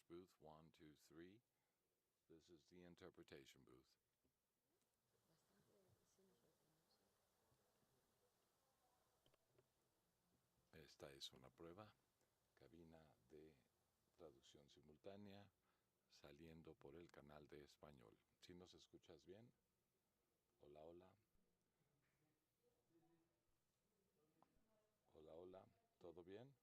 booth 123. This is the interpretation booth. Esta es una prueba, cabina de traducción simultánea saliendo por el canal de español. ¿Sí nos escuchas bien? Hola, hola. Hola, hola. ¿Todo bien?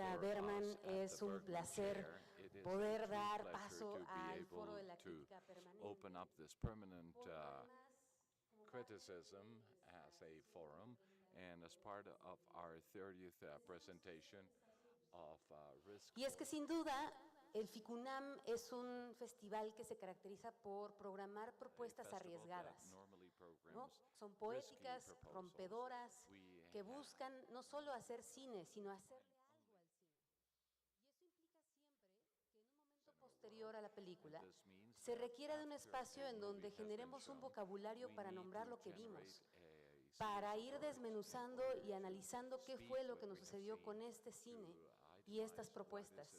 Cátedra Bergman, es un placer poder dar paso al Foro de la Crítica Permanente. Criticism as a forum and as part of our 30th presentation of Risk. Y es que sin duda el FICUNAM es un festival que se caracteriza por programar propuestas arriesgadas, ¿no? Son poéticas, rompedoras, que buscan no solo hacer cine, sino hacerle algo al cine. Y eso implica siempre que en un momento posterior a la película se requiera de un espacio en donde generemos un vocabulario para nombrar lo que vimos, para ir desmenuzando y analizando qué fue lo que nos sucedió con este cine y estas propuestas.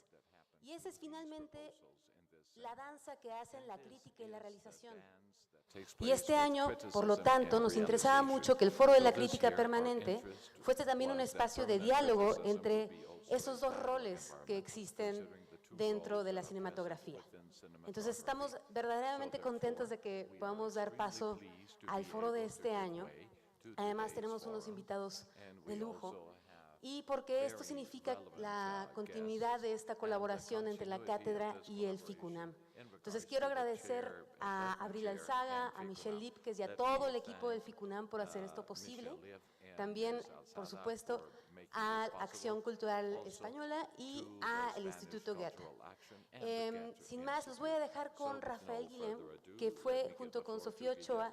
Y esa es finalmente la danza que hacen la crítica y la realización. Y este año, por lo tanto, nos interesaba mucho que el Foro de la Crítica Permanente fuese también un espacio de diálogo entre esos dos roles que existen dentro de la cinematografía. Entonces estamos verdaderamente contentos de que podamos dar paso al foro de este año. Además tenemos unos invitados de lujo y porque esto significa la continuidad de esta colaboración entre la cátedra y el FICUNAM. Entonces quiero agradecer a Abril Alzaga, a Michelle Lipkes y a todo el equipo del FICUNAM por hacer esto posible. También, por supuesto, a Acción Cultural Española y al Instituto Goethe. Sin más, los voy a dejar con Rafael Guillem, que fue junto con Sofía Ochoa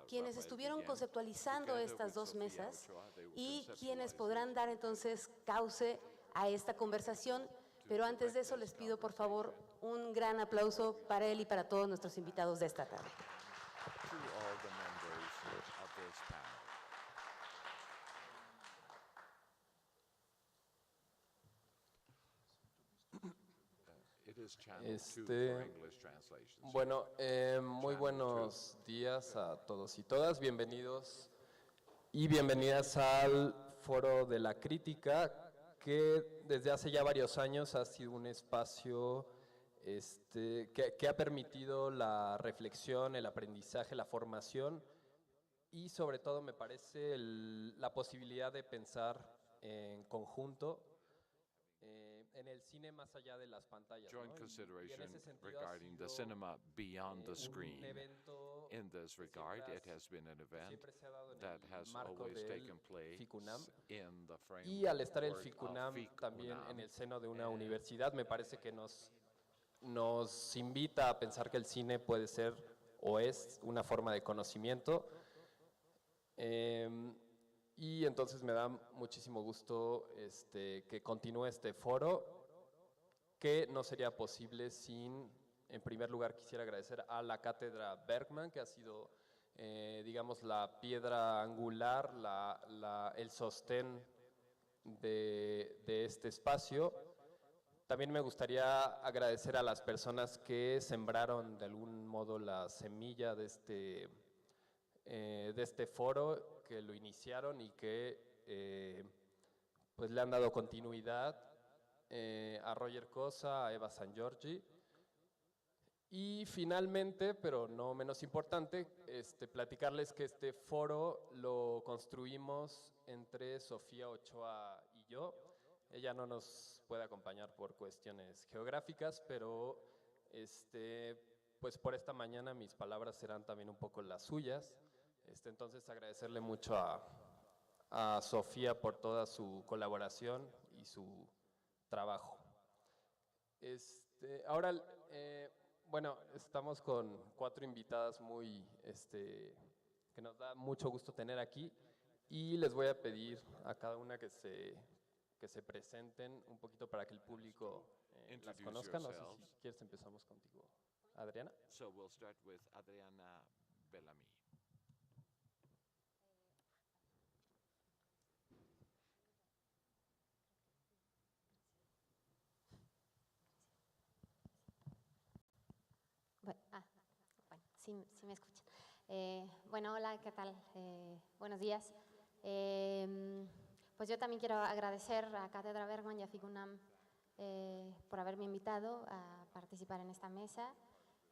quienes estuvieron conceptualizando estas dos mesas y quienes podrán dar entonces cauce a esta conversación. Pero antes de eso les pido por favor un gran aplauso para él y para todos nuestros invitados de esta tarde. Bueno, muy buenos días a todos y todas, bienvenidos y bienvenidas al Foro de la Crítica, que desde hace ya varios años ha sido un espacio que ha permitido la reflexión, el aprendizaje, la formación y sobre todo me parece la posibilidad de pensar en conjunto en el cine más allá de las pantallas. Joint consideration regarding the cinema beyond the screen. In this regard, it has been an event that has always taken place in the framework y al estar el FICUNAM también en el seno de una universidad, me parece que nos invita a pensar que el cine puede ser o es una forma de conocimiento. Y entonces me da muchísimo gusto que continúe este foro, que no sería posible sin, en primer lugar, quisiera agradecer a la Cátedra Bergman, que ha sido, digamos, la piedra angular, el sostén de este espacio. También me gustaría agradecer a las personas que sembraron de algún modo la semilla de este foro, que lo iniciaron y que pues le han dado continuidad, a Roger Cosa, a Eva San Giorgi. Y finalmente, pero no menos importante, platicarles que este foro lo construimos entre Sofía Ochoa y yo. Ella no nos puede acompañar por cuestiones geográficas, pero pues por esta mañana mis palabras serán también un poco las suyas. Entonces agradecerle mucho a Sofía por toda su colaboración y su trabajo. Ahora, bueno, estamos con 4 invitadas que nos da mucho gusto tener aquí y les voy a pedir a cada una que se presenten un poquito para que el público las conozca. No sé si quieres empezamos contigo, Adriana. So we'll start with Adriana Bellamy. Bueno, sí me escuchan. Bueno, hola, ¿qué tal? Buenos días. Pues yo también quiero agradecer a Cátedra Bergman y a FICUNAM por haberme invitado a participar en esta mesa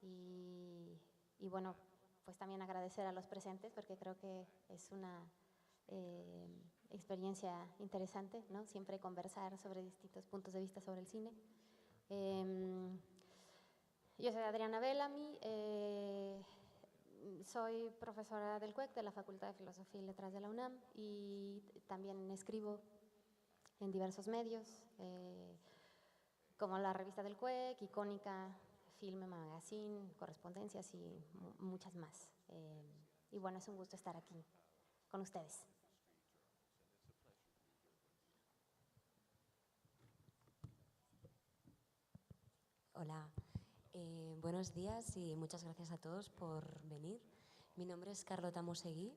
y bueno, pues también agradecer a los presentes porque creo que es experiencia interesante, ¿no? Siempre conversar sobre distintos puntos de vista sobre el cine. Yo soy Adriana Bellamy, soy profesora del CUEC, de la Facultad de Filosofía y Letras de la UNAM, y también escribo en diversos medios, como la revista del CUEC, Icónica, Filme Magazine, Correspondencias y muchas más. Y bueno, es un gusto estar aquí con ustedes. Hola, buenos días y muchas gracias a todos por venir. Mi nombre es Carlota Moseguí,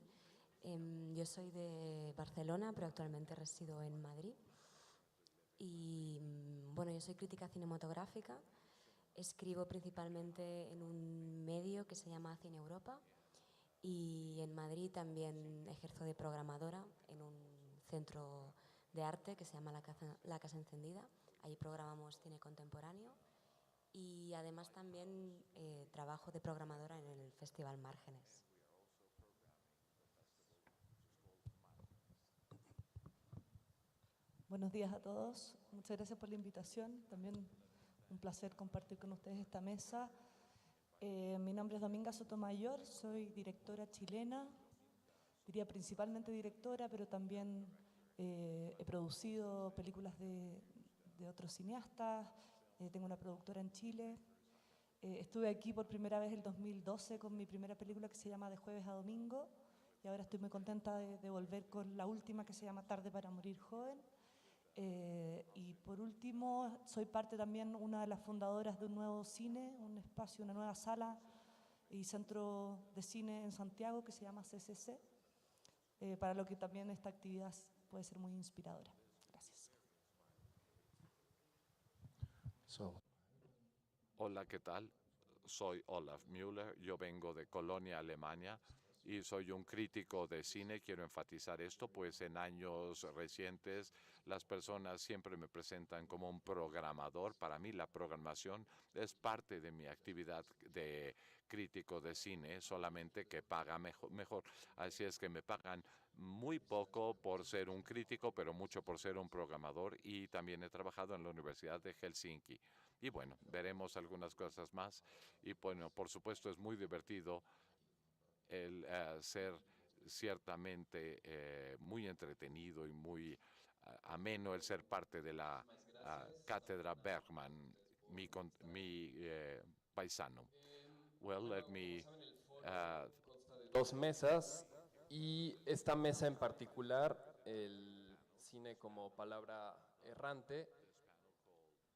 yo soy de Barcelona, pero actualmente resido en Madrid. Y bueno, yo soy crítica cinematográfica, escribo principalmente en un medio que se llama Cine Europa y en Madrid también ejerzo de programadora en un centro de arte que se llama La Casa Encendida. Allí programamos cine contemporáneo. Y además también trabajo de programadora en el Festival Márgenes. Buenos días a todos. Muchas gracias por la invitación. También un placer compartir con ustedes esta mesa. Mi nombre es Dominga Sotomayor, soy directora chilena, diría principalmente directora, pero también he producido películas de otros cineastas. Tengo una productora en Chile. Estuve aquí por primera vez el 2012 con mi primera película que se llama De jueves a domingo y ahora estoy muy contenta de volver con la última que se llama Tarde para morir joven. Y por último, soy parte también una de las fundadoras de un nuevo cine, un espacio, una nueva sala y centro de cine en Santiago que se llama CCC, para lo que también esta actividad puede ser muy inspiradora. Gracias. Hola, ¿qué tal? Soy Olaf Müller, yo vengo de Colonia, Alemania, y soy un crítico de cine. Quiero enfatizar esto, pues en años recientes las personas siempre me presentan como un programador. Para mí la programación es parte de mi actividad de crítico de cine, solamente que paga mejor. Así es que me pagan muy poco por ser un crítico, pero mucho por ser un programador, y también he trabajado en la Universidad de Helsinki. Y bueno, veremos algunas cosas más. Y bueno, por supuesto es muy divertido el ser ciertamente muy entretenido y muy ameno el ser parte de la Cátedra Bergman, mi paisano. Well, let me... Dos mesas, y esta mesa en particular, el cine como palabra errante,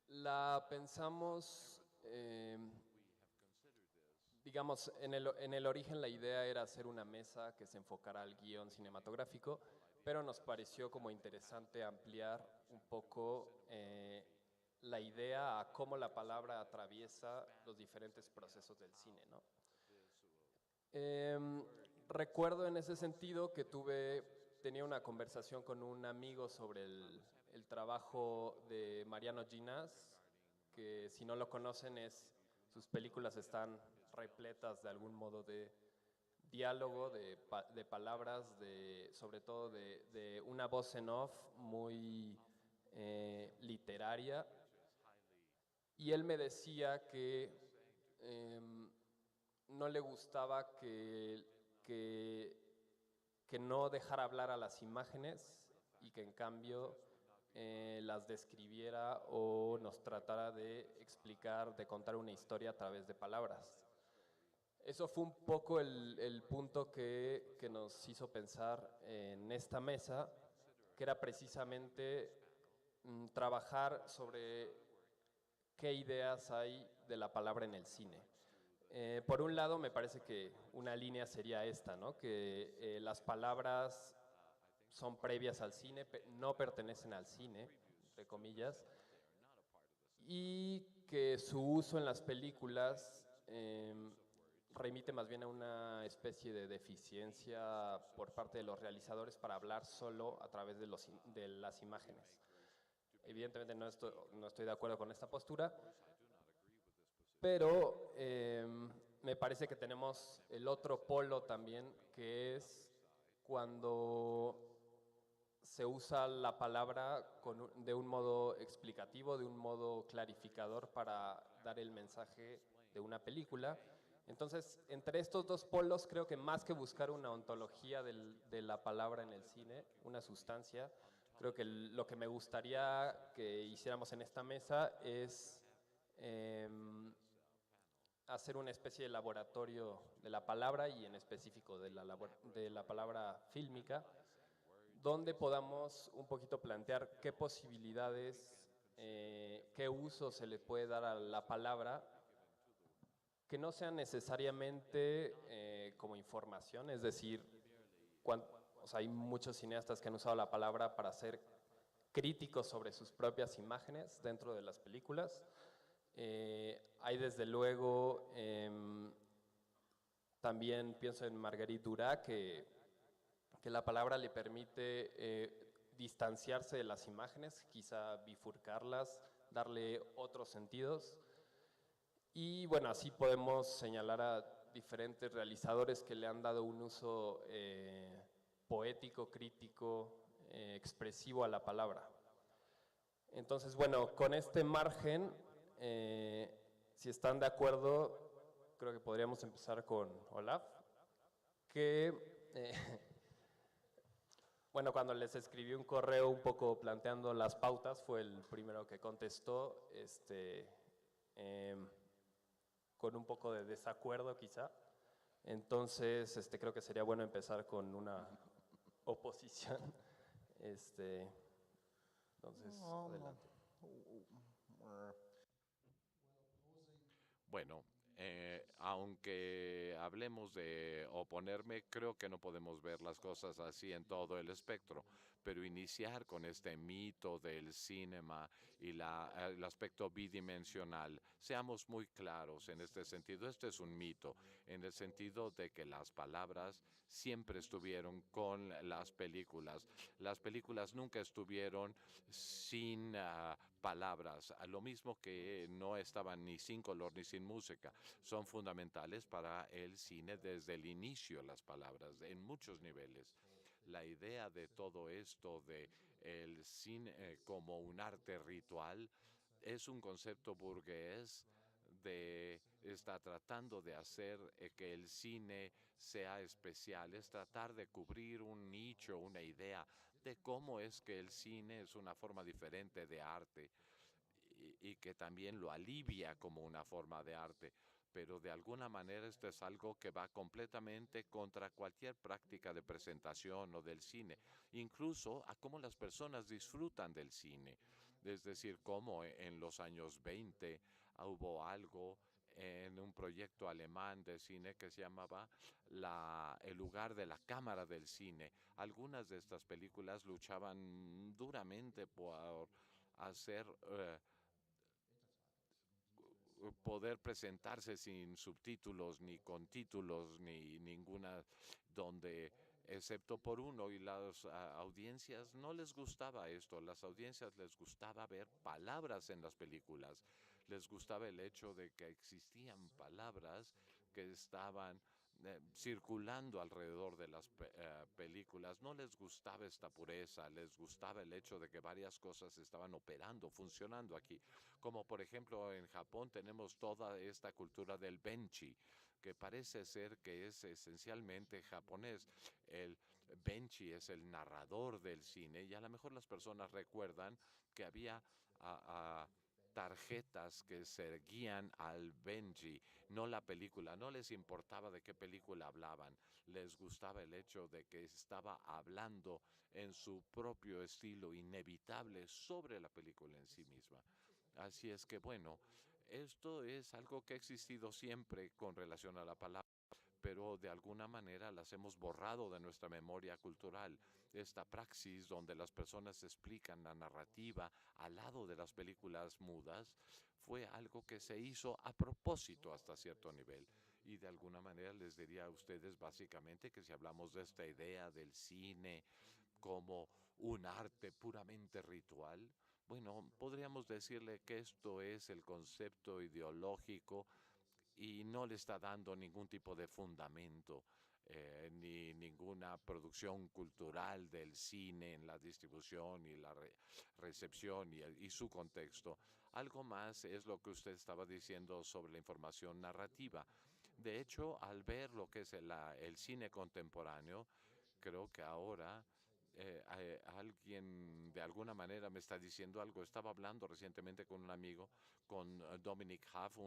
la pensamos, digamos, en el origen la idea era hacer una mesa que se enfocara al guión cinematográfico, pero nos pareció como interesante ampliar un poco la idea a cómo la palabra atraviesa los diferentes procesos del cine, ¿no? Recuerdo en ese sentido que tenía una conversación con un amigo sobre el trabajo de Mariano Ginás, que si no lo conocen sus películas están repletas de algún modo de diálogo, de palabras, sobre todo de una voz en off muy literaria. Y él me decía que no le gustaba que no dejara hablar a las imágenes y que en cambio las describiera o nos tratara de explicar, de contar una historia a través de palabras. Eso fue un poco el punto que nos hizo pensar en esta mesa, que era precisamente trabajar sobre qué ideas hay de la palabra en el cine. Por un lado, me parece que una línea sería esta, ¿no? Que las palabras son previas al cine, no pertenecen al cine, entre comillas, y que su uso en las películas remite más bien a una especie de deficiencia por parte de los realizadores para hablar solo a través de las imágenes. Evidentemente no estoy de acuerdo con esta postura, pero me parece que tenemos el otro polo también, que es cuando se usa la palabra de un modo explicativo, de un modo clarificador para dar el mensaje de una película. Entonces, entre estos dos polos, creo que más que buscar una ontología de la palabra en el cine, una sustancia, creo que lo que me gustaría que hiciéramos en esta mesa es hacer una especie de laboratorio de la palabra y en específico de la palabra fílmica, donde podamos un poquito plantear qué posibilidades, qué uso se le puede dar a la palabra, que no sean necesariamente como información, es decir, o sea, hay muchos cineastas que han usado la palabra para ser críticos sobre sus propias imágenes dentro de las películas. Hay desde luego, también pienso en Marguerite Duras, que la palabra le permite distanciarse de las imágenes, quizá bifurcarlas, darle otros sentidos. Y bueno, así podemos señalar a diferentes realizadores que le han dado un uso poético, crítico, expresivo a la palabra. Entonces, bueno, con este margen, si están de acuerdo, creo que podríamos empezar con Olaf, que, bueno, cuando les escribí un correo un poco planteando las pautas, fue el primero que contestó, con un poco de desacuerdo quizá. Entonces, creo que sería bueno empezar con una oposición. Entonces, adelante. Bueno, aunque hablemos de oponerme, creo que no podemos ver las cosas así en todo el espectro, pero iniciar con este mito del cinema y el aspecto bidimensional, seamos muy claros en este sentido. Este es un mito, en el sentido de que las palabras siempre estuvieron con las películas. Las películas nunca estuvieron sin palabras, lo mismo que no estaban ni sin color ni sin música. Son fundamentales para el cine desde el inicio, las palabras, en muchos niveles. La idea de todo esto de el cine como un arte ritual es un concepto burgués está tratando de hacer que el cine sea especial, es tratar de cubrir un nicho, una idea de cómo es que el cine es una forma diferente de arte y que también lo alivia como una forma de arte. Pero de alguna manera esto es algo que va completamente contra cualquier práctica de presentación o del cine, incluso a cómo las personas disfrutan del cine. Es decir, cómo en los años 20 hubo algo en un proyecto alemán de cine que se llamaba El lugar de la cámara del cine. Algunas de estas películas luchaban duramente por hacer poder presentarse sin subtítulos, ni con títulos, ni ninguna, donde, excepto por uno, y las audiencias no les gustaba esto, las audiencias les gustaba ver palabras en las películas, les gustaba el hecho de que existían palabras que estaban circulando alrededor de las películas. No les gustaba esta pureza, les gustaba el hecho de que varias cosas estaban operando, funcionando aquí. Como por ejemplo en Japón tenemos toda esta cultura del benchi, que parece ser que es esencialmente japonés. El benchi es el narrador del cine y a lo mejor las personas recuerdan que había tarjetas que seguían al benchi, no la película. No les importaba de qué película hablaban, les gustaba el hecho de que estaba hablando en su propio estilo inevitable sobre la película en sí misma. Así es que bueno, esto es algo que ha existido siempre con relación a la palabra, pero de alguna manera las hemos borrado de nuestra memoria cultural. Esta praxis donde las personas explican la narrativa al lado de las películas mudas fue algo que se hizo a propósito hasta cierto nivel. Y de alguna manera les diría a ustedes básicamente que si hablamos de esta idea del cine como un arte puramente ritual, bueno, podríamos decirle que esto es el concepto ideológico y no le está dando ningún tipo de fundamento ni ninguna producción cultural del cine en la distribución y la recepción y su contexto. Algo más es lo que usted estaba diciendo sobre la información narrativa. De hecho, al ver lo que es el cine contemporáneo, creo que ahora alguien de alguna manera me está diciendo algo. Estaba hablando recientemente con un amigo, con Dominic Huff,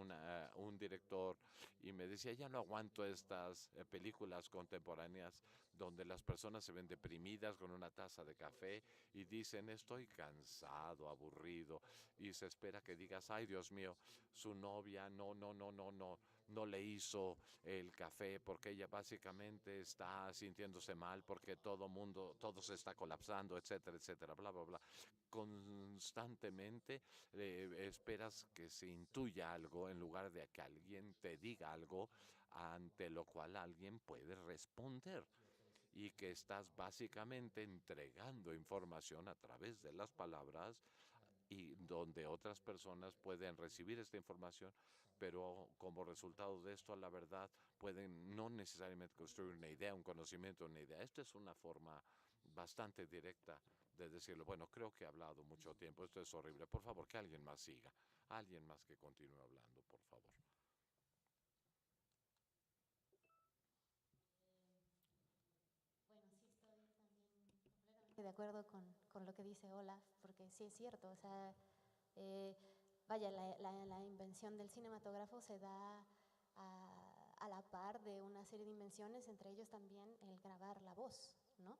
un director, y me decía, ya no aguanto estas películas contemporáneas donde las personas se ven deprimidas con una taza de café y dicen, estoy cansado, aburrido, y se espera que digas, ay Dios mío, su novia no le hizo el café porque ella básicamente está sintiéndose mal porque todo se está colapsando, etcétera, etcétera, bla, bla, bla. Constantemente esperas que se intuya algo en lugar de que alguien te diga algo ante lo cual alguien puede responder, y que estás básicamente entregando información a través de las palabras y donde otras personas pueden recibir esta información, pero como resultado de esto, la verdad, pueden no necesariamente construir una idea, un conocimiento, una idea. Esta es una forma bastante directa de decirlo. Bueno, creo que he hablado mucho tiempo, esto es horrible. Por favor, que alguien más siga, alguien más que continúe hablando, por favor. Bueno, sí, estoy también completamente de acuerdo con lo que dice Olaf, porque sí es cierto, o sea, vaya, la invención del cinematógrafo se da a la par de una serie de invenciones, entre ellos también el grabar la voz, ¿no?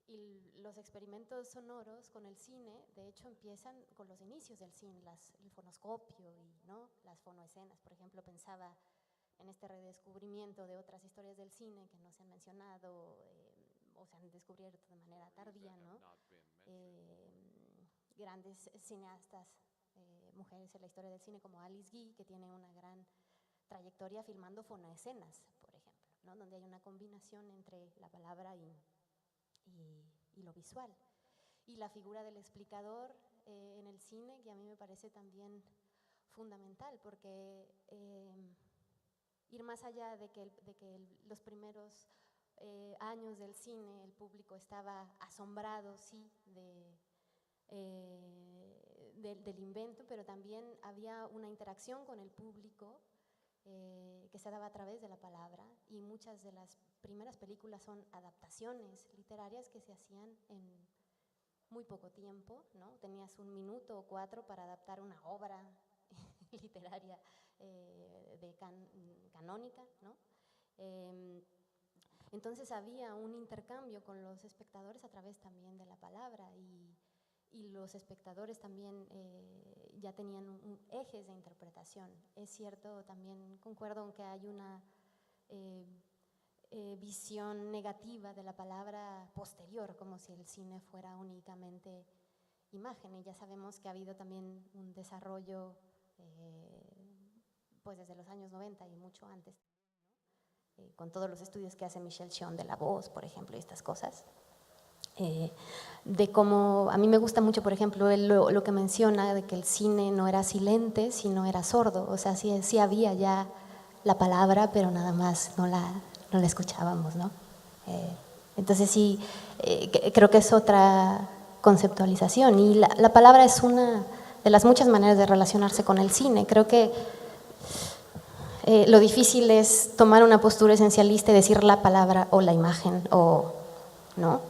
Y los experimentos sonoros con el cine, de hecho, empiezan con los inicios del cine, el fonoscopio y, ¿no?, las fonoescenas. Por ejemplo, pensaba en este redescubrimiento de otras historias del cine que no se han mencionado o se han descubierto de manera tardía, ¿no? Grandes cineastas, mujeres en la historia del cine, como Alice Guy, que tiene una gran trayectoria filmando fonoescenas, por ejemplo, ¿no?, donde hay una combinación entre la palabra y lo visual. Y la figura del explicador en el cine, que a mí me parece también fundamental, porque ir más allá de que los primeros años del cine el público estaba asombrado, sí, del invento, pero también había una interacción con el público que se daba a través de la palabra, y muchas de las primeras películas son adaptaciones literarias que se hacían en muy poco tiempo, ¿no? Tenías 1 minuto o 4 para adaptar una obra literaria canónica, ¿no? Entonces había un intercambio con los espectadores a través también de la palabra, y los espectadores también ya tenían ejes de interpretación. Es cierto, también concuerdo en que hay una visión negativa de la palabra posterior, como si el cine fuera únicamente imagen, y ya sabemos que ha habido también un desarrollo pues desde los años 90 y mucho antes, ¿no? Con todos los estudios que hace Michelle Sion de la voz, por ejemplo, y estas cosas. De cómo, a mí me gusta mucho, por ejemplo, lo que menciona de que el cine no era silente, sino era sordo. O sea, sí había ya la palabra, pero nada más no la escuchábamos, ¿no? Entonces sí, creo que es otra conceptualización, y la palabra es una de las muchas maneras de relacionarse con el cine. Creo que lo difícil es tomar una postura esencialista y decir la palabra o la imagen, o ¿no?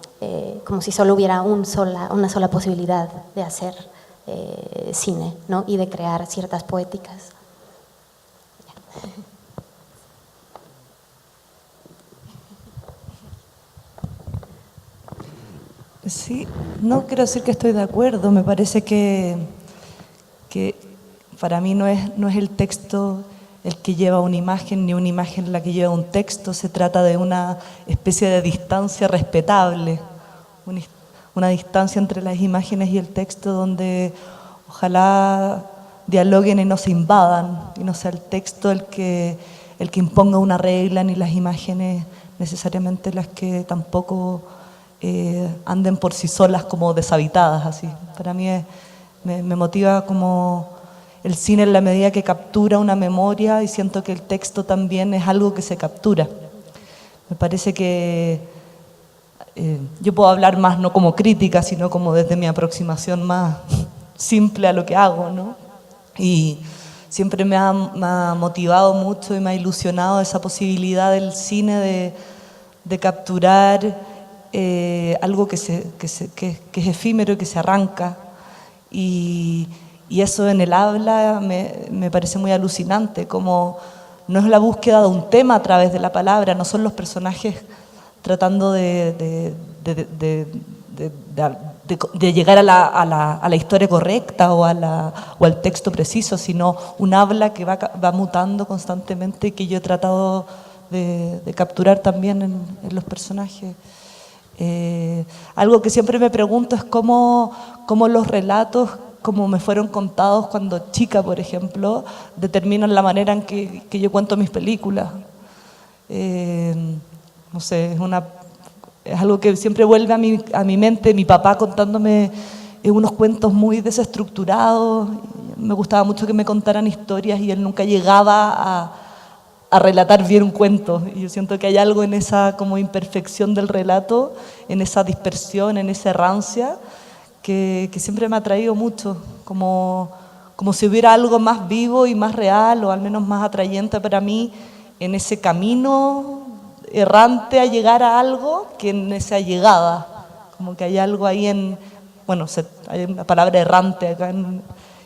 Como si solo hubiera una sola posibilidad de hacer cine, ¿no?, y de crear ciertas poéticas. Sí, no quiero decir que estoy de acuerdo. Me parece que para mí no es el texto el que lleva una imagen, ni una imagen la que lleva un texto. Se trata de una especie de distancia respetable, una distancia entre las imágenes y el texto donde ojalá dialoguen y no se invadan, y no sea el texto el que imponga una regla, ni las imágenes necesariamente las que tampoco anden por sí solas como deshabitadas, así. Para mí me motiva como el cine en la medida que captura una memoria, y siento que el texto también es algo que se captura. Me parece que yo puedo hablar más no como crítica, sino como desde mi aproximación más simple a lo que hago, ¿no? Y siempre me ha motivado mucho y me ha ilusionado esa posibilidad del cine de capturar algo que es efímero y que se arranca. Y eso en el habla me parece muy alucinante, como no es la búsqueda de un tema a través de la palabra, no son los personajes tratando de llegar a la historia correcta o al texto preciso, sino un habla que va mutando constantemente y que yo he tratado de capturar también en los personajes. Algo que siempre me pregunto es cómo los relatos, como me fueron contados cuando chica, por ejemplo, determinan la manera en que yo cuento mis películas. No sé, es algo que siempre vuelve a mi mente, mi papá contándome unos cuentos muy desestructurados. Me gustaba mucho que me contaran historias y él nunca llegaba a relatar bien un cuento. Y yo siento que hay algo en esa como imperfección del relato, en esa dispersión, en esa errancia, que siempre me ha atraído mucho, como si hubiera algo más vivo y más real, o al menos más atrayente para mí, en ese camino errante a llegar a algo, que en esa llegada. Como que hay algo ahí bueno, hay una palabra errante acá,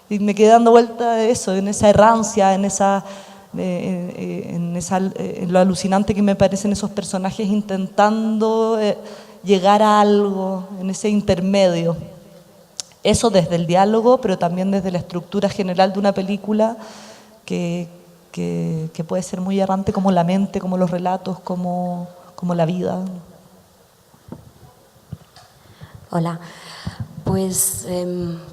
y me quedé dando vuelta de eso, en esa errancia, en lo alucinante que me parecen esos personajes intentando llegar a algo, en ese intermedio. Eso desde el diálogo, pero también desde la estructura general de una película que puede ser muy errante, como la mente, como los relatos, como la vida. Hola, pues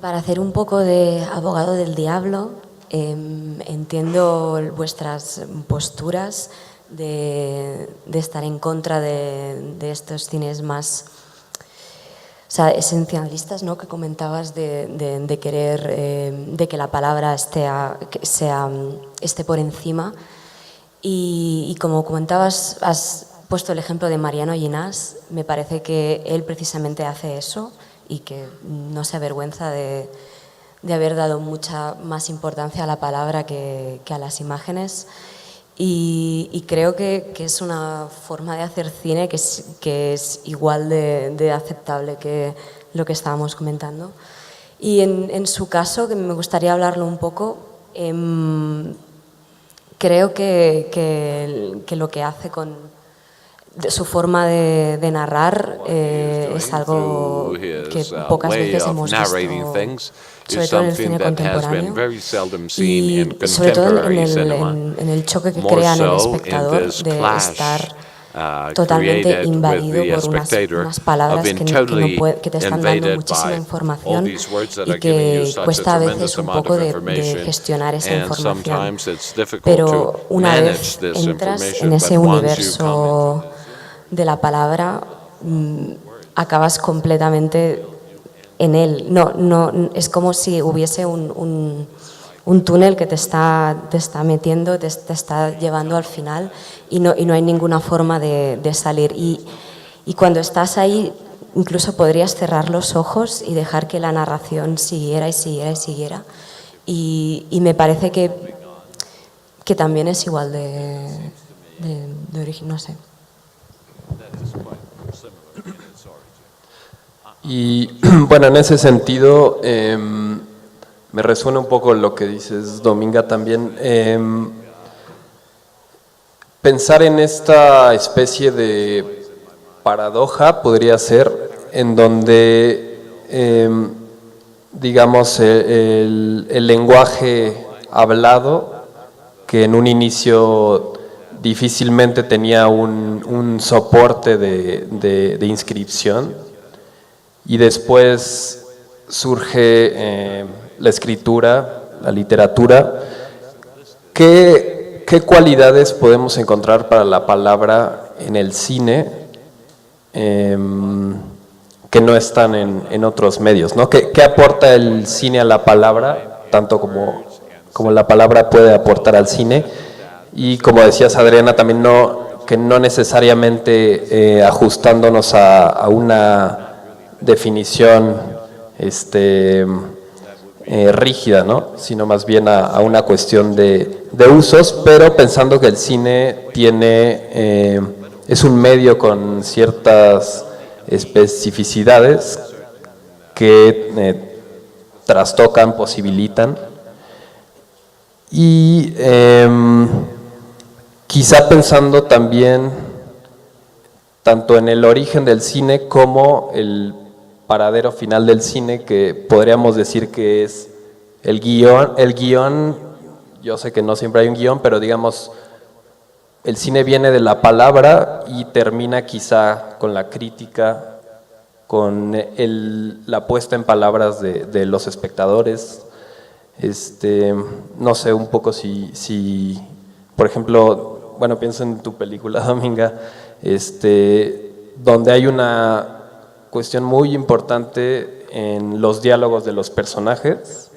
para hacer un poco de abogado del diablo, entiendo vuestras posturas de estar en contra de estos cines más, o sea, esencialistas, ¿no? Que comentabas de querer de que la palabra esté por encima. Y como comentabas, has puesto el ejemplo de Mariano Llinás. Me parece que él precisamente hace eso y que no se avergüenza de haber dado mucha más importancia a la palabra que a las imágenes. Y creo que es una forma de hacer cine que es igual de aceptable que lo que estábamos comentando. Y en su caso, que me gustaría hablarlo un poco, creo que lo que hace con su forma de narrar es algo que pocas veces hemos visto, sobre todo en el cine contemporáneo, y sobre todo en el choque que crea en el espectador de estar totalmente invadido por unas palabras que te están dando muchísima información y que cuesta a veces un poco de gestionar esa información. Pero una vez entras en ese universo de la palabra, acabas completamente en él. No, es como si hubiese un túnel que te está metiendo, te está llevando al final y no hay ninguna forma de salir. Y cuando estás ahí, incluso podrías cerrar los ojos y dejar que la narración siguiera y siguiera y siguiera. Y me parece que también es igual de origen, no sé. Y bueno, en ese sentido me resuena un poco lo que dices, Dominga, también. Pensar en esta especie de paradoja podría ser en donde, digamos, el lenguaje hablado, que en un inicio difícilmente tenía un soporte de inscripción, y después surge la escritura, la literatura. ¿Qué cualidades podemos encontrar para la palabra en el cine que no están en otros medios, ¿no? ¿Qué aporta el cine a la palabra, tanto como como la palabra puede aportar al cine. Y como decías, Adriana, también que no necesariamente ajustándonos a una definición rígida, ¿no? Sino más bien a una cuestión de usos, pero pensando que el cine es un medio con ciertas especificidades que trastocan, posibilitan. Y quizá pensando también tanto en el origen del cine como el paradero final del cine, que podríamos decir que es el guión. El guión, yo sé que no siempre hay un guión, pero digamos, el cine viene de la palabra y termina quizá con la crítica, con la puesta en palabras de los espectadores. No sé un poco si, por ejemplo, bueno, pienso en tu película, Dominga, donde hay una cuestión muy importante en los diálogos de los personajes,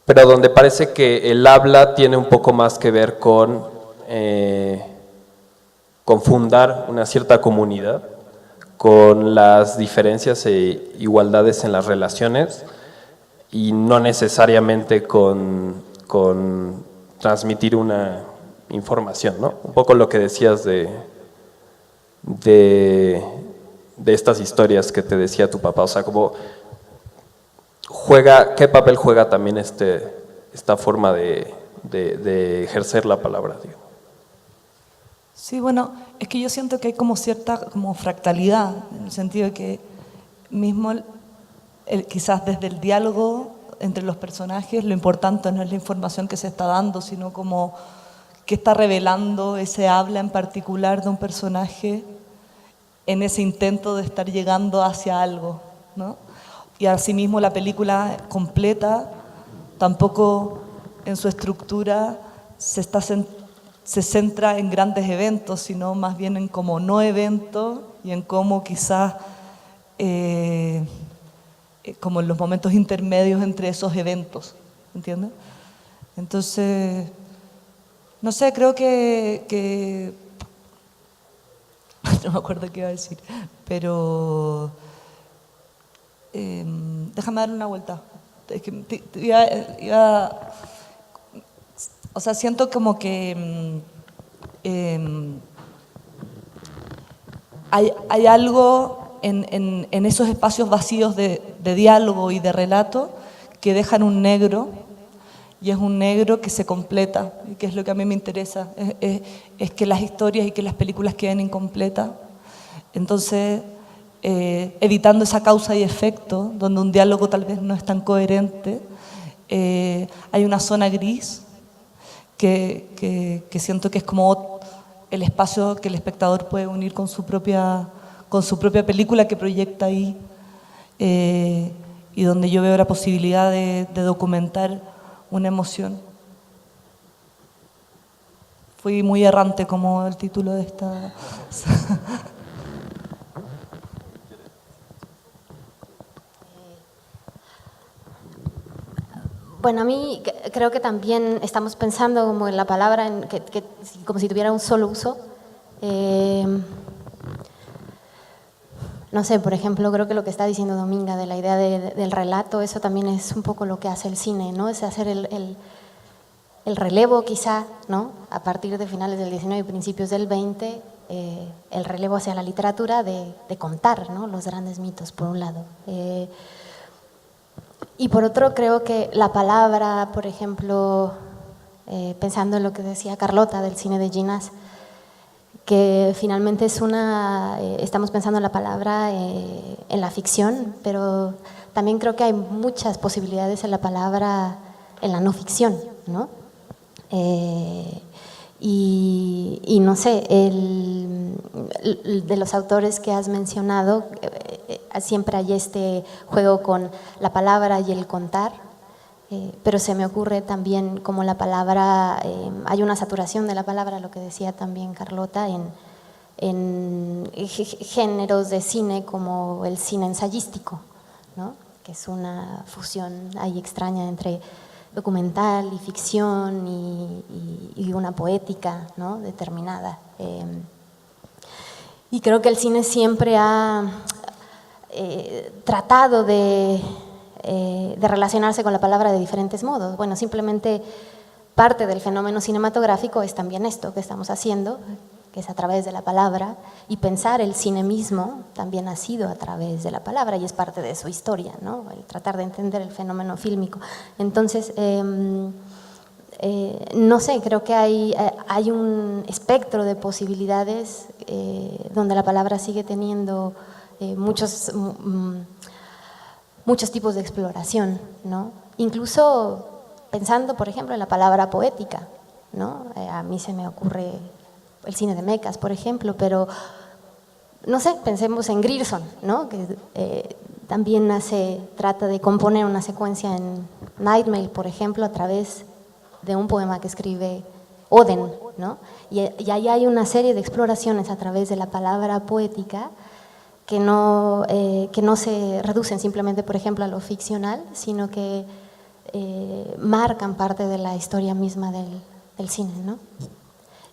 pero donde parece que el habla tiene un poco más que ver con fundar una cierta comunidad, con las diferencias e igualdades en las relaciones, y no necesariamente con transmitir una información, ¿no? Un poco lo que decías de estas historias que te decía tu papá, o sea, como ¿qué papel juega también esta forma de ejercer la palabra, digo? Sí, bueno, es que yo siento que hay como cierta como fractalidad, en el sentido de que mismo quizás desde el diálogo entre los personajes lo importante no es la información que se está dando, sino como qué está revelando ese habla en particular de un personaje en ese intento de estar llegando hacia algo, ¿no? Y asimismo la película completa tampoco en su estructura se centra en grandes eventos, sino más bien en como no eventos y en cómo quizás como en los momentos intermedios entre esos eventos, ¿entiendes? Entonces, no sé, creo que no me acuerdo qué iba a decir, pero déjame dar una vuelta. Es que o sea, siento como que hay algo en esos espacios vacíos de diálogo y de relato que dejan un negro, y es un negro que se completa, y que es lo que a mí me interesa, es que las historias y que las películas queden incompletas. Entonces, evitando esa causa y efecto, donde un diálogo tal vez no es tan coherente, hay una zona gris que siento que es como el espacio que el espectador puede unir con su propia película que proyecta ahí, y donde yo veo la posibilidad de documentar una emoción. Fui muy errante como el título de esta... Bueno, a mí creo que también estamos pensando como en la palabra, como si tuviera un solo uso. No sé, por ejemplo, creo que lo que está diciendo Dominga de la idea del relato, eso también es un poco lo que hace el cine, ¿no? Es hacer el relevo quizá, ¿no? A partir de finales del 19 y principios del 20, el relevo hacia la literatura de contar, ¿no? Los grandes mitos, por un lado. Y por otro, creo que la palabra, por ejemplo, pensando en lo que decía Carlota del cine de Ginás, que finalmente estamos pensando en la palabra en la ficción, pero también creo que hay muchas posibilidades en la palabra en la no ficción, ¿no? Y no sé, de los autores que has mencionado, siempre hay este juego con la palabra y el contar, pero se me ocurre también como la palabra, hay una saturación de la palabra, lo que decía también Carlota, en géneros de cine como el cine ensayístico, ¿no? Que es una fusión ahí extraña entre documental y ficción y una poética, ¿no?, determinada. Y creo que el cine siempre ha tratado de relacionarse con la palabra de diferentes modos. Bueno, simplemente parte del fenómeno cinematográfico es también esto que estamos haciendo, que es a través de la palabra, y pensar el cine mismo también ha sido a través de la palabra y es parte de su historia, ¿no?, el tratar de entender el fenómeno fílmico. Entonces, no sé, creo que hay un espectro de posibilidades donde la palabra sigue teniendo muchos tipos de exploración, ¿no? Incluso pensando, por ejemplo, en la palabra poética, ¿no? A mí se me ocurre el cine de mecas, por ejemplo, pero no sé, pensemos en Grierson, ¿no?, que también trata de componer una secuencia en Nightmare, por ejemplo, a través de un poema que escribe Oden, ¿no? Y ahí hay una serie de exploraciones a través de la palabra poética que no se reducen simplemente, por ejemplo, a lo ficcional, sino que marcan parte de la historia misma del cine, ¿no?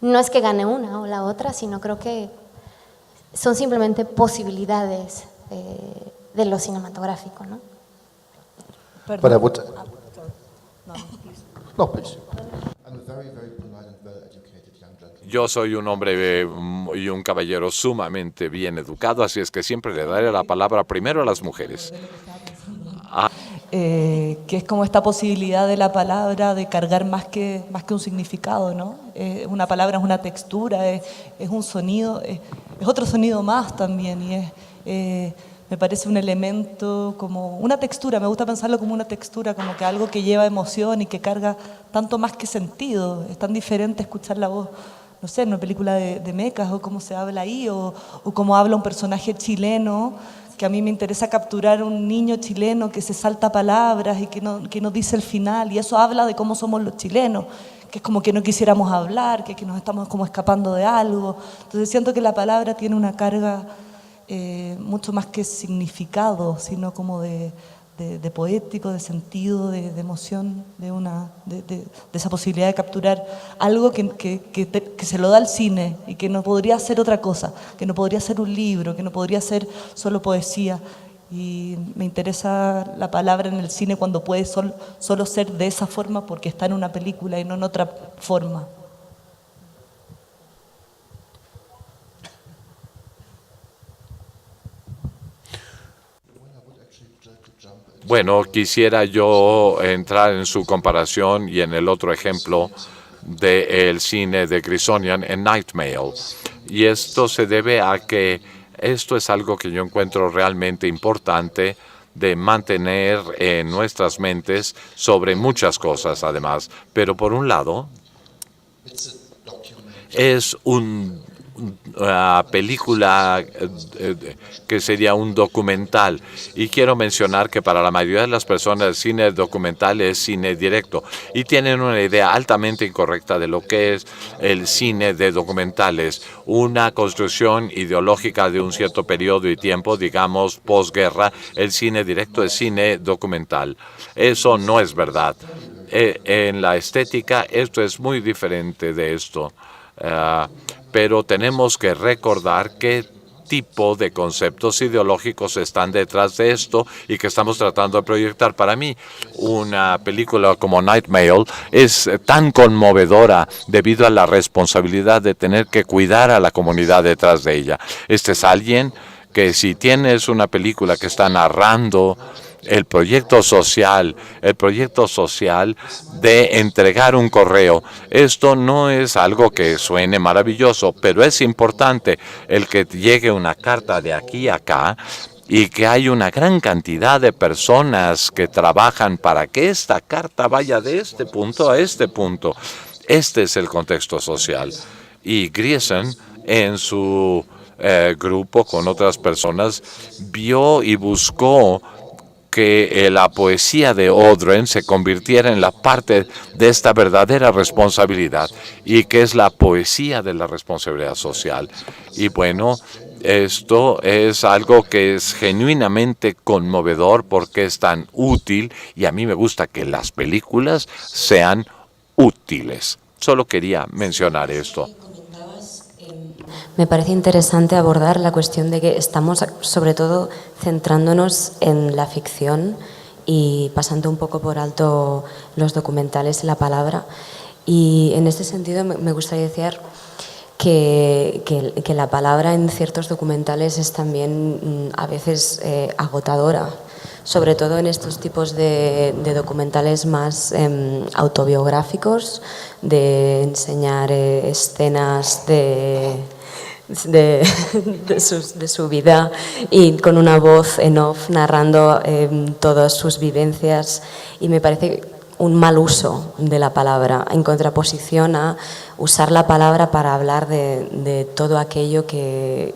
No es que gane una o la otra, sino creo que son simplemente posibilidades de lo cinematográfico, ¿no? Perdón. No, please. Yo soy un hombre y un caballero sumamente bien educado, así es que siempre le daré la palabra primero a las mujeres. Que es como esta posibilidad de la palabra de cargar más que un significado, ¿no? Una palabra es una textura, es un sonido, es otro sonido más también, y me parece un elemento como una textura, me gusta pensarlo como una textura, como que algo que lleva emoción y que carga tanto más que sentido. Es tan diferente escuchar la voz, no sé, en una película de mecas, o cómo se habla ahí, o cómo habla un personaje chileno, que a mí me interesa capturar un niño chileno que se salta palabras y que no dice el final, y eso habla de cómo somos los chilenos, que es como que no quisiéramos hablar, que nos estamos como escapando de algo. Entonces siento que la palabra tiene una carga mucho más que significado, sino como de poético, de sentido, de emoción, de esa posibilidad de capturar algo que se lo da al cine y que no podría ser otra cosa, que no podría ser un libro, que no podría ser solo poesía. Y me interesa la palabra en el cine cuando puede solo ser de esa forma porque está en una película y no en otra forma. Bueno, quisiera yo entrar en su comparación y en el otro ejemplo del cine de Grierson en Night Mail. Y esto se debe a que esto es algo que yo encuentro realmente importante de mantener en nuestras mentes sobre muchas cosas, además. Pero por un lado, es una película que sería un documental, y quiero mencionar que para la mayoría de las personas el cine documental es cine directo y tienen una idea altamente incorrecta de lo que es el cine de documentales, una construcción ideológica de un cierto periodo y tiempo, digamos posguerra. El cine directo es cine documental. Eso no es verdad. En la estética esto es muy diferente de esto. Pero tenemos que recordar qué tipo de conceptos ideológicos están detrás de esto y que estamos tratando de proyectar. Para mí, una película como Night Mail es tan conmovedora debido a la responsabilidad de tener que cuidar a la comunidad detrás de ella. Este es alguien que, si tienes una película que está narrando el proyecto social de entregar un correo. Esto no es algo que suene maravilloso, pero es importante el que llegue una carta de aquí a acá y que hay una gran cantidad de personas que trabajan para que esta carta vaya de este punto a este punto. Este es el contexto social. Y Grierson, en su grupo con otras personas, vio y buscó que la poesía de Audren se convirtiera en la parte de esta verdadera responsabilidad, y que es la poesía de la responsabilidad social. Y bueno, Esto es algo que es genuinamente conmovedor porque es tan útil y a mí me gusta que las películas sean útiles. Solo quería mencionar esto. Me parece interesante abordar la cuestión de que estamos sobre todo centrándonos en la ficción y pasando un poco por alto los documentales y la palabra. Y en este sentido me gustaría decir que la palabra en ciertos documentales es también a veces agotadora, sobre todo en estos tipos de documentales más autobiográficos, de enseñar escenas de su vida y con una voz en off narrando todas sus vivencias, y me parece un mal uso de la palabra en contraposición a usar la palabra para hablar de todo aquello que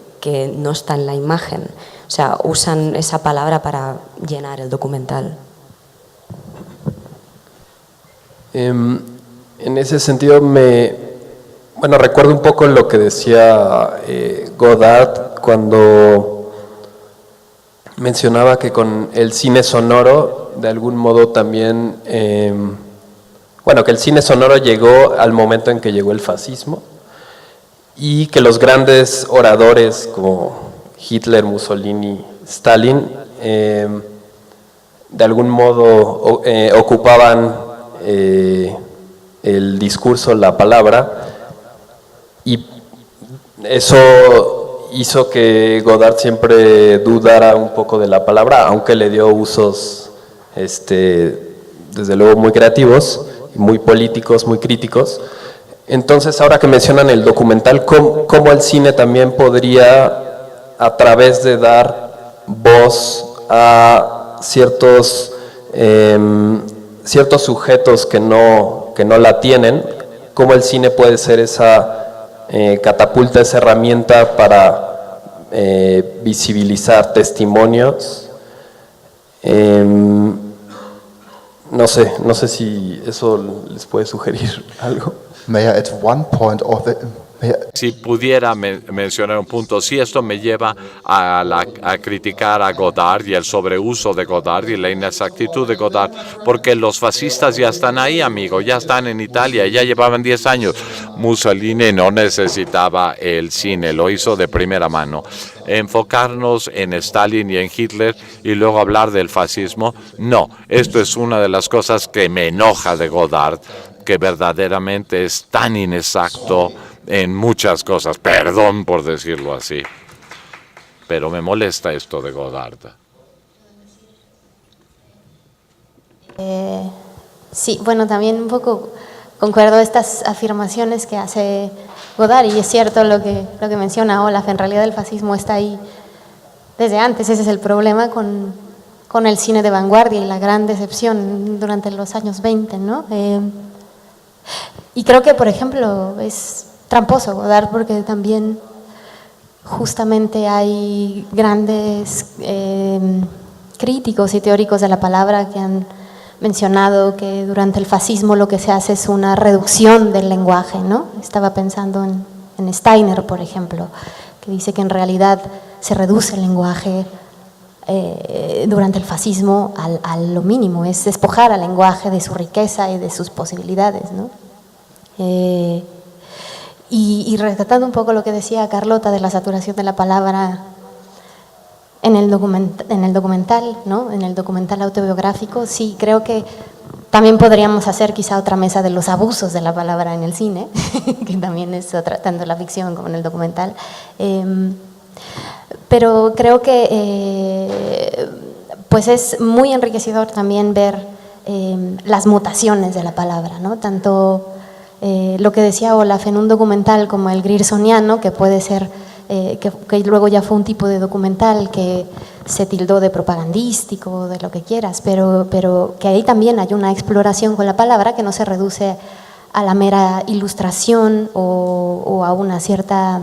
no está en la imagen. O sea, usan esa palabra para llenar el documental. En ese sentido recuerdo un poco lo que decía Godard cuando mencionaba que con el cine sonoro, de algún modo también, que el cine sonoro llegó al momento en que llegó el fascismo y que los grandes oradores como Hitler, Mussolini, Stalin, de algún modo ocupaban el discurso, la palabra, y eso hizo que Godard siempre dudara un poco de la palabra, aunque le dio usos desde luego muy creativos, muy políticos, muy críticos. Entonces, ahora que mencionan el documental, ¿cómo el cine también podría, a través de dar voz a ciertos sujetos que no la tienen, cómo el cine puede ser esa catapulta, esa herramienta para visibilizar testimonios? No sé si eso les puede sugerir algo. Si pudiera mencionar un punto, sí, esto me lleva a criticar a Godard y el sobreuso de Godard y la inexactitud de Godard, porque los fascistas ya están ahí, amigo, ya están en Italia, ya llevaban 10 años. Mussolini no necesitaba el cine, lo hizo de primera mano. Enfocarnos en Stalin y en Hitler y luego hablar del fascismo, no, esto es una de las cosas que me enoja de Godard, que verdaderamente es tan inexacto en muchas cosas, perdón por decirlo así, pero me molesta esto de Godard. Sí, también un poco concuerdo estas afirmaciones que hace Godard, y es cierto lo que menciona Olaf, en realidad el fascismo está ahí desde antes. Ese es el problema con el cine de vanguardia y la gran decepción durante los años 20, ¿no? Y creo que, por ejemplo, es tramposo Godard porque también justamente hay grandes críticos y teóricos de la palabra que han mencionado que durante el fascismo lo que se hace es una reducción del lenguaje, ¿no? Estaba pensando en Steiner, por ejemplo, que dice que en realidad se reduce el lenguaje durante el fascismo a lo mínimo, es despojar al lenguaje de su riqueza y de sus posibilidades, ¿no? Y rescatando un poco lo que decía Carlota de la saturación de la palabra en el documental, ¿no? En el documental autobiográfico, sí, creo que también podríamos hacer quizá otra mesa de los abusos de la palabra en el cine, que también es tanto en la ficción como en el documental. Pero creo que pues es muy enriquecedor también ver las mutaciones de la palabra, ¿no? Tanto lo que decía Olaf en un documental como el Griersoniano, que puede ser, que luego ya fue un tipo de documental que se tildó de propagandístico, de lo que quieras, pero que ahí también hay una exploración con la palabra que no se reduce a la mera ilustración o a una cierta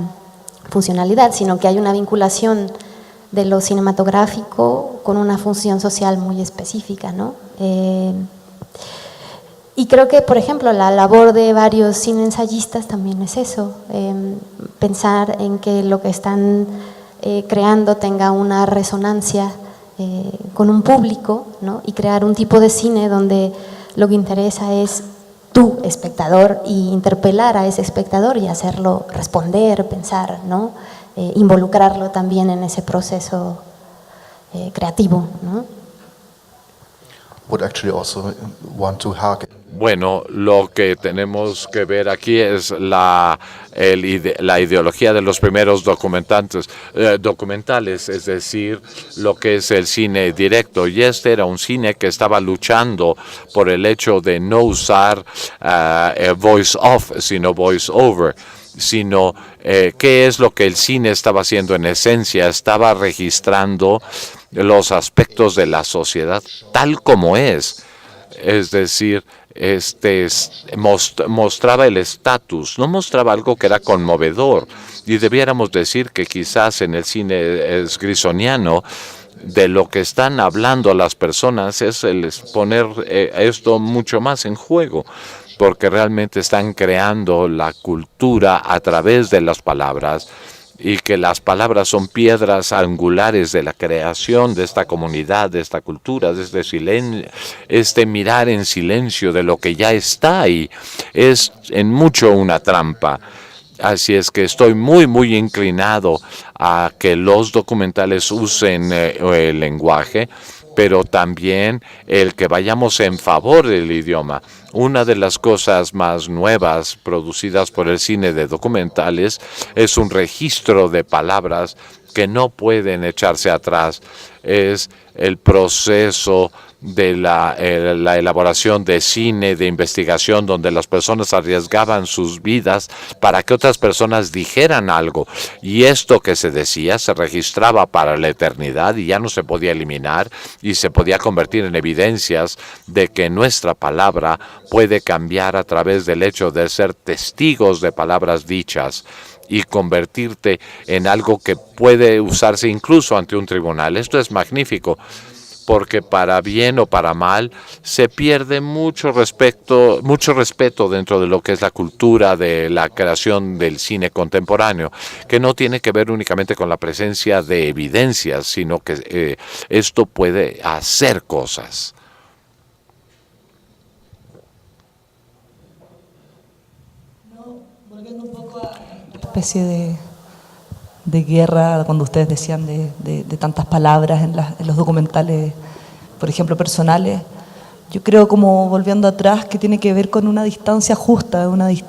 funcionalidad, sino que hay una vinculación de lo cinematográfico con una función social muy específica, ¿no? Y creo que, por ejemplo, la labor de varios cineensayistas también es eso, pensar en que lo que están creando tenga una resonancia con un público, ¿no? Y crear un tipo de cine donde lo que interesa es tu espectador y interpelar a ese espectador y hacerlo responder, pensar, ¿no? Involucrarlo también en ese proceso creativo, ¿no? Would actually also want to harken. Bueno, lo que tenemos que ver aquí es la ideología de los primeros documentales, es decir, lo que es el cine directo. Y este era un cine que estaba luchando por el hecho de no usar voice off, sino voice over, sino qué es lo que el cine estaba haciendo en esencia. Estaba registrando los aspectos de la sociedad tal como es decir, mostraba el estatus, no mostraba algo que era conmovedor. Y debiéramos decir que quizás en el cine grisoniano de lo que están hablando las personas es el poner esto mucho más en juego, porque realmente están creando la cultura a través de las palabras, y que las palabras son piedras angulares de la creación de esta comunidad, de esta cultura, de este mirar en silencio de lo que ya está ahí. Es en mucho una trampa. Así es que estoy muy inclinado a que los documentales usen el lenguaje, pero también el que vayamos en favor del idioma. Una de las cosas más nuevas producidas por el cine de documentales es un registro de palabras que no pueden echarse atrás. Es el proceso de la elaboración de cine, de investigación, donde las personas arriesgaban sus vidas para que otras personas dijeran algo. Y esto que se decía se registraba para la eternidad y ya no se podía eliminar, y se podía convertir en evidencias de que nuestra palabra puede cambiar a través del hecho de ser testigos de palabras dichas y convertirte en algo que puede usarse incluso ante un tribunal. Esto es magnífico, porque para bien o para mal se pierde mucho respeto dentro de lo que es la cultura de la creación del cine contemporáneo, que no tiene que ver únicamente con la presencia de evidencias, sino que esto puede hacer cosas. Volviendo un poco a esta especie de guerra, cuando ustedes decían de tantas palabras en los documentales, por ejemplo, personales, yo creo, como volviendo atrás, que tiene que ver con una distancia justa, no es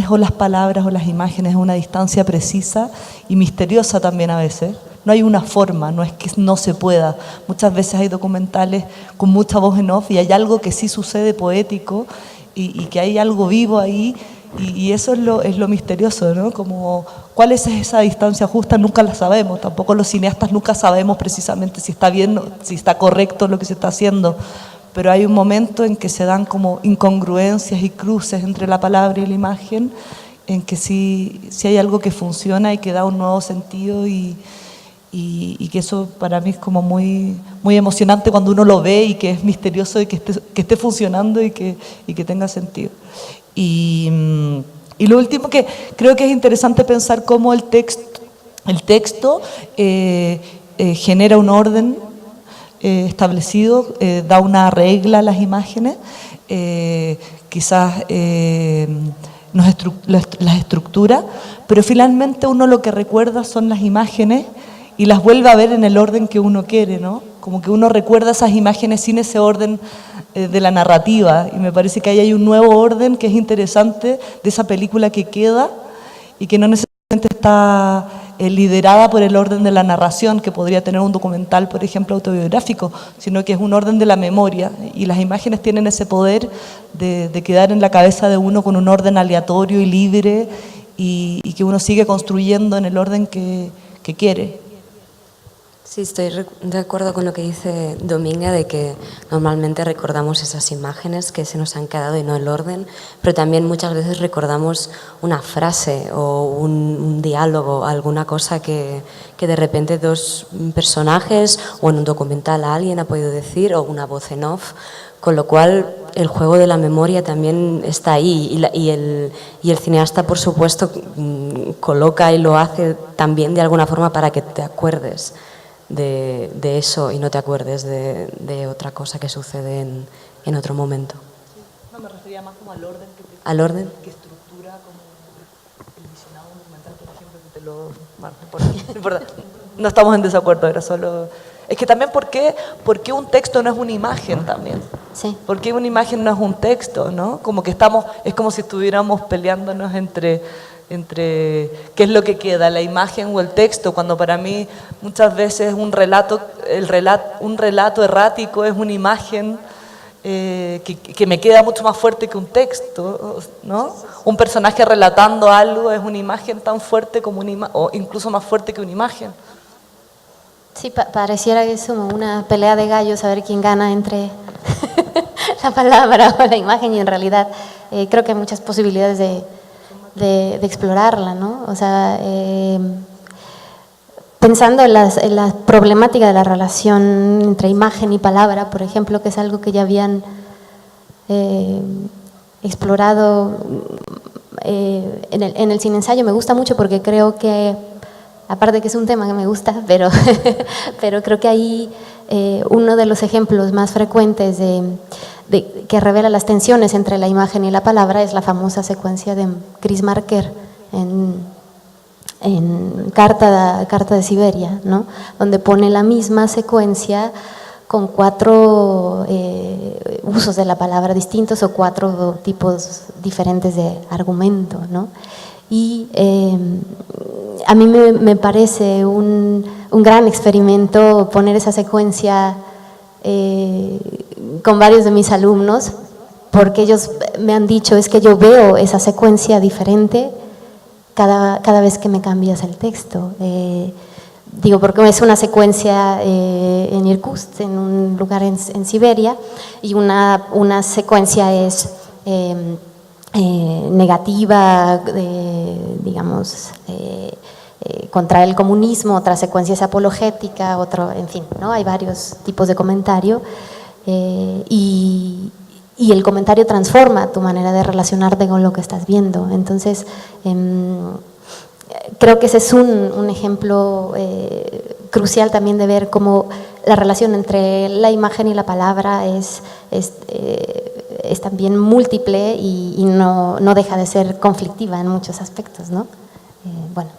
o las palabras o las imágenes, es una distancia precisa y misteriosa también a veces. No hay una forma, no es que no se pueda. Muchas veces hay documentales con mucha voz en off y hay algo que sí sucede poético y que hay algo vivo ahí. Y eso es lo misterioso, ¿no? Como, ¿cuál es esa distancia justa? Nunca la sabemos. Tampoco los cineastas nunca sabemos precisamente si está bien, si está correcto lo que se está haciendo. Pero hay un momento en que se dan como incongruencias y cruces entre la palabra y la imagen, en que sí hay algo que funciona y que da un nuevo sentido y que eso para mí es como muy emocionante cuando uno lo ve y que es misterioso y que esté funcionando y que tenga sentido. Y lo último, que creo que es interesante pensar cómo el texto genera un orden establecido, da una regla a las imágenes, quizás las estructura, pero finalmente uno lo que recuerda son las imágenes y las vuelve a ver en el orden que uno quiere, ¿no? Como que uno recuerda esas imágenes sin ese orden de la narrativa, y me parece que ahí hay un nuevo orden que es interesante de esa película que queda y que no necesariamente está liderada por el orden de la narración que podría tener un documental, por ejemplo, autobiográfico, sino que es un orden de la memoria, y las imágenes tienen ese poder de quedar en la cabeza de uno con un orden aleatorio y libre, y que uno sigue construyendo en el orden que quiere. Sí, estoy de acuerdo con lo que dice Dominga, de que normalmente recordamos esas imágenes que se nos han quedado y no el orden, pero también muchas veces recordamos una frase o un diálogo, alguna cosa que de repente dos personajes o en un documental alguien ha podido decir, o una voz en off, con lo cual el juego de la memoria también está ahí y el cineasta, por supuesto, coloca y lo hace también de alguna forma para que te acuerdes de eso y no te acuerdes de otra cosa que sucede en otro momento. No, me refería más como al orden ¿Al orden? Que estructura como el visionado documental, por ejemplo, que te lo... No estamos en desacuerdo, era solo... Es que también, ¿por qué un texto no es una imagen también? Sí. ¿Por qué una imagen no es un texto, no? Como que es como si estuviéramos peleándonos entre qué es lo que queda, la imagen o el texto, cuando para mí muchas veces un relato errático es una imagen que me queda mucho más fuerte que un texto, ¿no? Un personaje relatando algo es una imagen tan fuerte como o incluso más fuerte que una imagen. Sí, pareciera que es como una pelea de gallos a ver quién gana entre la palabra o la imagen, y en realidad creo que hay muchas posibilidades de explorarla, ¿no? O sea, pensando en la problemática de la relación entre imagen y palabra, por ejemplo, que es algo que ya habían explorado en el cine ensayo, me gusta mucho porque creo que, aparte que es un tema que me gusta, pero creo que ahí uno de los ejemplos más frecuentes que revela las tensiones entre la imagen y la palabra es la famosa secuencia de Chris Marker en Carta de Siberia, ¿no? Donde pone la misma secuencia con 4 usos de la palabra distintos o 4 tipos diferentes de argumento, ¿no? Y a mí me parece un gran experimento poner esa secuencia con varios de mis alumnos, porque ellos me han dicho, es que yo veo esa secuencia diferente cada vez que me cambias el texto. Digo, porque es una secuencia en Irkutsk, en un lugar en Siberia, y una secuencia es negativa, digamos, contra el comunismo, otra secuencia es apologética, en fin, ¿no? Hay varios tipos de comentario y el comentario transforma tu manera de relacionarte con lo que estás viendo. Entonces, creo que ese es un ejemplo crucial también de ver cómo la relación entre la imagen y la palabra es también múltiple y no deja de ser conflictiva en muchos aspectos, ¿no? Bueno.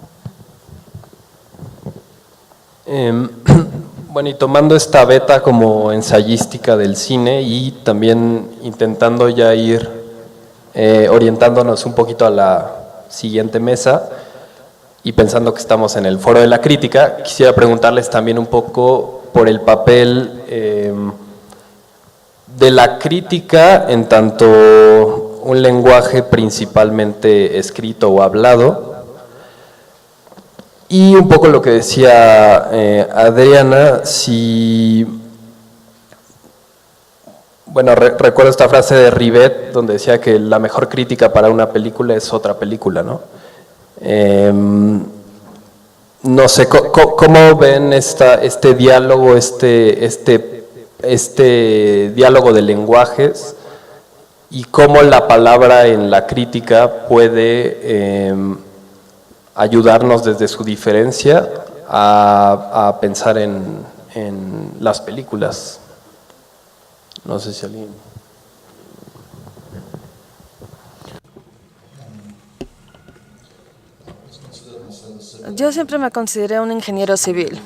Bueno, y tomando esta beta como ensayística del cine y también intentando ya ir orientándonos un poquito a la siguiente mesa y pensando que estamos en el foro de la crítica, quisiera preguntarles también un poco por el papel de la crítica en tanto un lenguaje principalmente escrito o hablado, y un poco lo que decía Adriana, bueno, recuerdo esta frase de Rivet donde decía que la mejor crítica para una película es otra película, ¿no? No sé, ¿cómo ven este diálogo, este diálogo de lenguajes y cómo la palabra en la crítica puede ayudarnos desde su diferencia a pensar en las películas? No sé si alguien... Yo siempre me consideré un ingeniero civil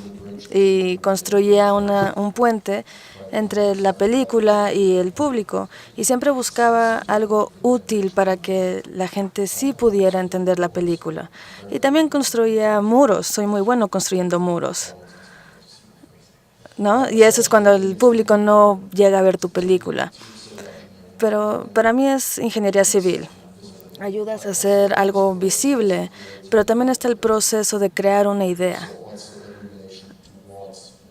y construía un puente entre la película y el público, y siempre buscaba algo útil para que la gente sí pudiera entender la película. Y también construía muros, soy muy bueno construyendo muros, ¿no? Y eso es cuando el público no llega a ver tu película. Pero para mí es ingeniería civil. Ayudas a hacer algo visible, pero también está el proceso de crear una idea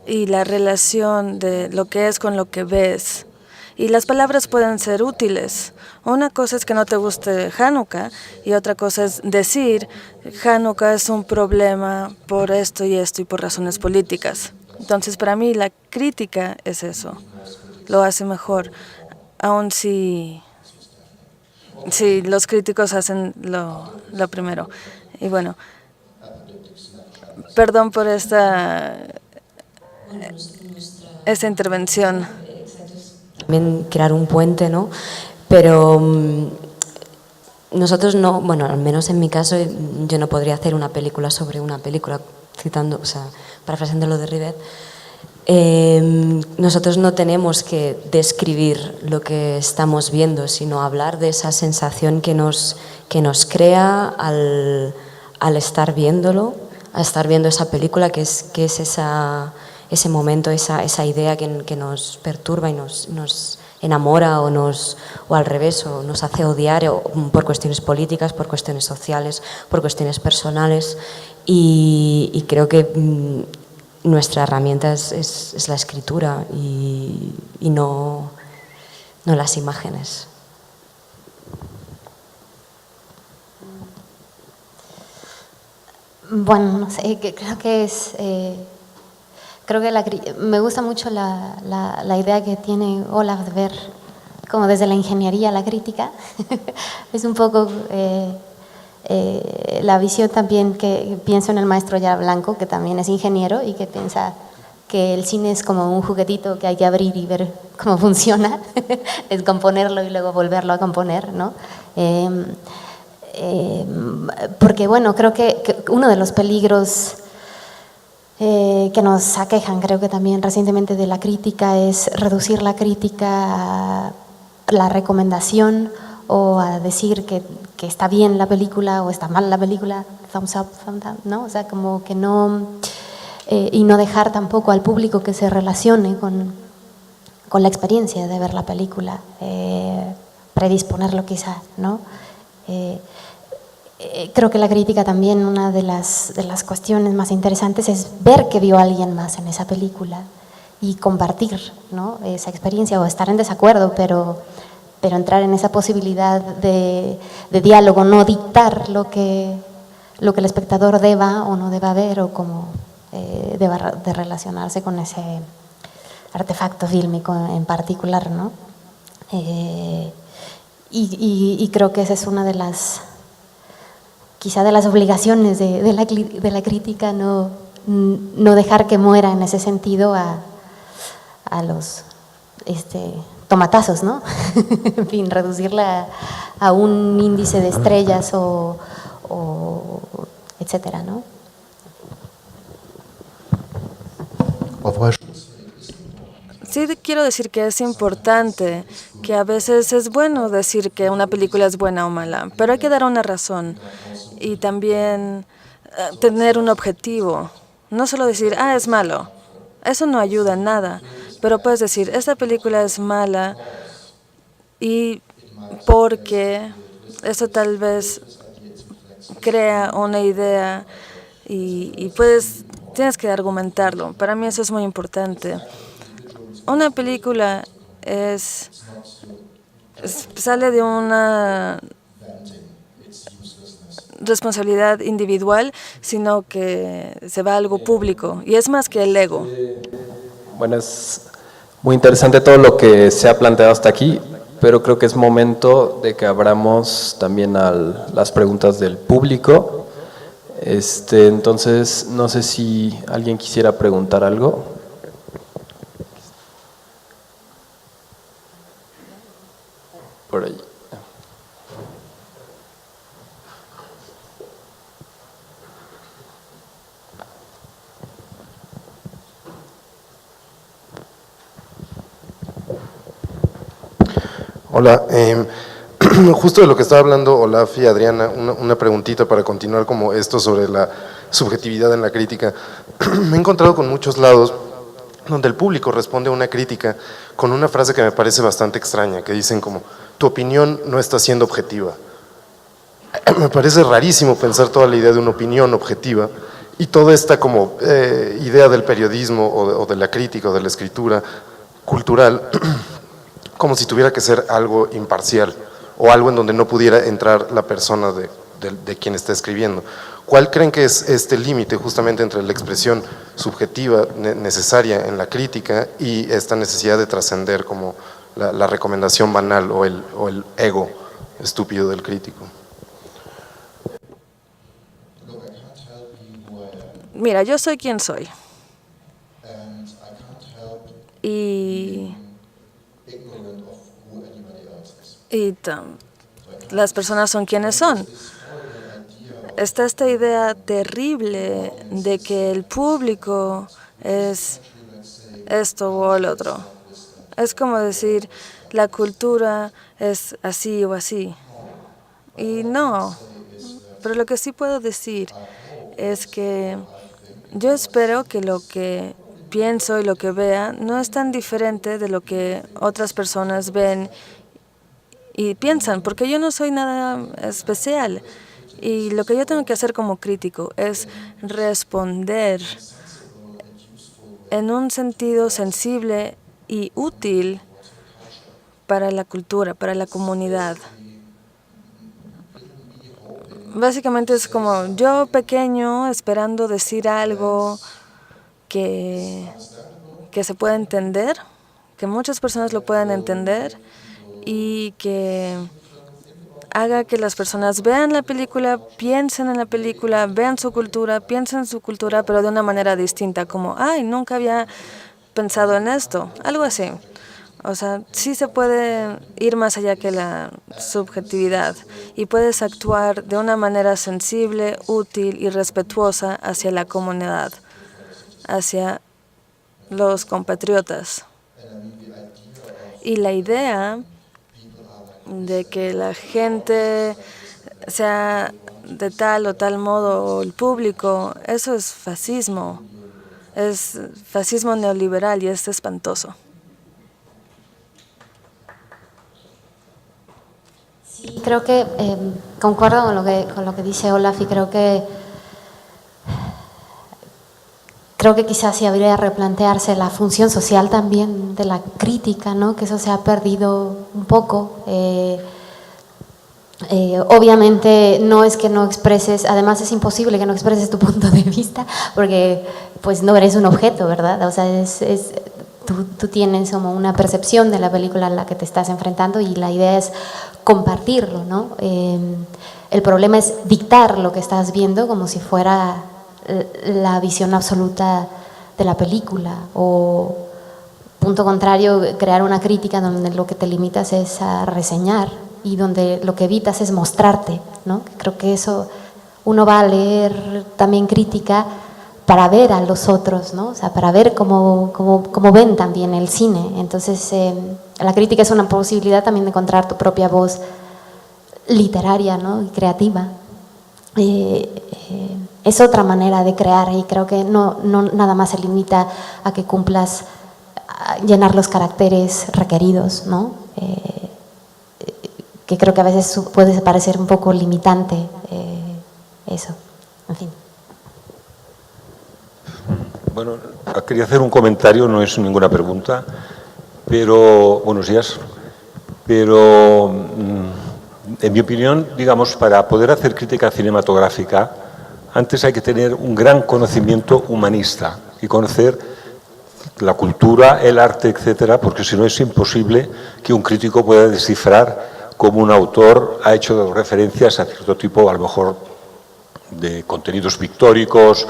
y la relación de lo que es con lo que ves. Y las palabras pueden ser útiles. Una cosa es que no te guste Hanukkah y otra cosa es decir, Hanukkah es un problema por esto y esto y por razones políticas. Entonces, para mí la crítica es eso, lo hace mejor. aun si los críticos hacen lo primero. Y bueno, perdón por esta intervención. También crear un puente, ¿no? Pero nosotros no, bueno, al menos en mi caso, yo no podría hacer una película sobre una película, citando, o sea, parafraseando lo de Rivet. Nosotros no tenemos que describir lo que estamos viendo, sino hablar de esa sensación que nos crea al estar viéndolo, a estar viendo esa película, que es ese momento, esa idea que nos perturba y nos enamora o al revés, o nos hace odiar por cuestiones políticas, por cuestiones sociales, por cuestiones personales, y creo que nuestra herramienta es la escritura y no las imágenes. Bueno, no sé, creo que me gusta mucho la idea que tiene Olaf de ver como desde la ingeniería la crítica. Es un poco la visión también que pienso en el maestro ya Blanco, que también es ingeniero y que piensa que el cine es como un juguetito que hay que abrir y ver cómo funciona, descomponerlo y luego volverlo a componer, ¿no? Porque bueno, creo que uno de los peligros que nos aquejan, creo que también recientemente, de la crítica es reducir la crítica a la recomendación o a decir que está bien la película o está mal la película, thumbs up, thumbs down, ¿no? O sea, como que no, y no dejar tampoco al público que se relacione con la experiencia de ver la película, predisponerlo quizá, ¿no? Creo que la crítica también, una de las cuestiones más interesantes es ver que vio a alguien más en esa película y compartir, ¿no? Esa experiencia, o estar en desacuerdo, pero entrar en esa posibilidad de diálogo, no dictar lo que el espectador deba o no deba ver, o cómo deba de relacionarse con ese artefacto fílmico en particular, ¿no? Y creo que esa es una de las, quizá de las obligaciones de la crítica, no dejar que muera en ese sentido a los tomatazos, ¿no? En fin, reducirla a un índice de estrellas o etcétera, ¿no? Sí, quiero decir que es importante, que a veces es bueno decir que una película es buena o mala, pero hay que dar una razón y también tener un objetivo. No solo decir, es malo, eso no ayuda en nada, pero puedes decir, esta película es mala y porque eso tal vez crea una idea y tienes que argumentarlo. Para mí eso es muy importante. Una película sale de una responsabilidad individual, sino que se va a algo público, y es más que el ego. Bueno, es muy interesante todo lo que se ha planteado hasta aquí, pero creo que es momento de que abramos también a las preguntas del público. Entonces, no sé si alguien quisiera preguntar algo. Por ahí. Hola, justo de lo que estaba hablando Olaf y Adriana, una preguntita para continuar como esto sobre la subjetividad en la crítica. Me he encontrado con muchos lados donde el público responde a una crítica con una frase que me parece bastante extraña, que dicen como, tu opinión no está siendo objetiva. Me parece rarísimo pensar toda la idea de una opinión objetiva y toda esta como idea del periodismo o de la crítica o de la escritura cultural como si tuviera que ser algo imparcial o algo en donde no pudiera entrar la persona de quien está escribiendo. ¿Cuál creen que es este límite justamente entre la expresión subjetiva necesaria en la crítica y esta necesidad de trascender como la recomendación banal o el ego estúpido del crítico. Mira, yo soy quien soy. Y las personas son quienes son. Está esta idea terrible de que el público es esto o el otro. Es como decir, la cultura es así o así. Y no, pero lo que sí puedo decir es que yo espero que lo que pienso y lo que vea no es tan diferente de lo que otras personas ven y piensan, porque yo no soy nada especial. Y lo que yo tengo que hacer como crítico es responder en un sentido sensible y útil para la cultura, para la comunidad. Básicamente es como yo pequeño esperando decir algo que se pueda entender, que muchas personas lo puedan entender y que haga que las personas vean la película, piensen en la película, vean su cultura, piensen en su cultura, pero de una manera distinta, como, ay, nunca había pensado en esto, algo así. O sea, sí se puede ir más allá que la subjetividad y puedes actuar de una manera sensible, útil y respetuosa hacia la comunidad, hacia los compatriotas. Y la idea de que la gente sea de tal o tal modo, o el público, eso es fascismo neoliberal y es espantoso. Sí, creo que concuerdo con lo que dice Olaf y creo que quizás sí habría que replantearse la función social también de la crítica, ¿no? Que eso se ha perdido un poco. Obviamente no es que no expreses, además es imposible que no expreses tu punto de vista porque pues no eres un objeto, ¿verdad? O sea, tú tienes como una percepción de la película a la que te estás enfrentando y la idea es compartirlo, ¿no? El problema es dictar lo que estás viendo como si fuera la visión absoluta de la película o, punto contrario, crear una crítica donde lo que te limitas es a reseñar y donde lo que evitas es mostrarte, ¿no? Creo que eso uno va a leer también crítica para ver a los otros, ¿no? O sea, para ver cómo ven también el cine. Entonces, la crítica es una posibilidad también de encontrar tu propia voz literaria, ¿no? Y creativa. Es otra manera de crear y creo que no nada más se limita a que cumplas, a llenar los caracteres requeridos, ¿no? Que creo que a veces puede parecer un poco limitante eso, en fin. Bueno, quería hacer un comentario, no es ninguna pregunta, pero, buenos días, pero en mi opinión, digamos, para poder hacer crítica cinematográfica, antes hay que tener un gran conocimiento humanista y conocer la cultura, el arte, etcétera, porque si no es imposible que un crítico pueda descifrar cómo un autor ha hecho referencias a cierto tipo, a lo mejor, de contenidos pictóricos,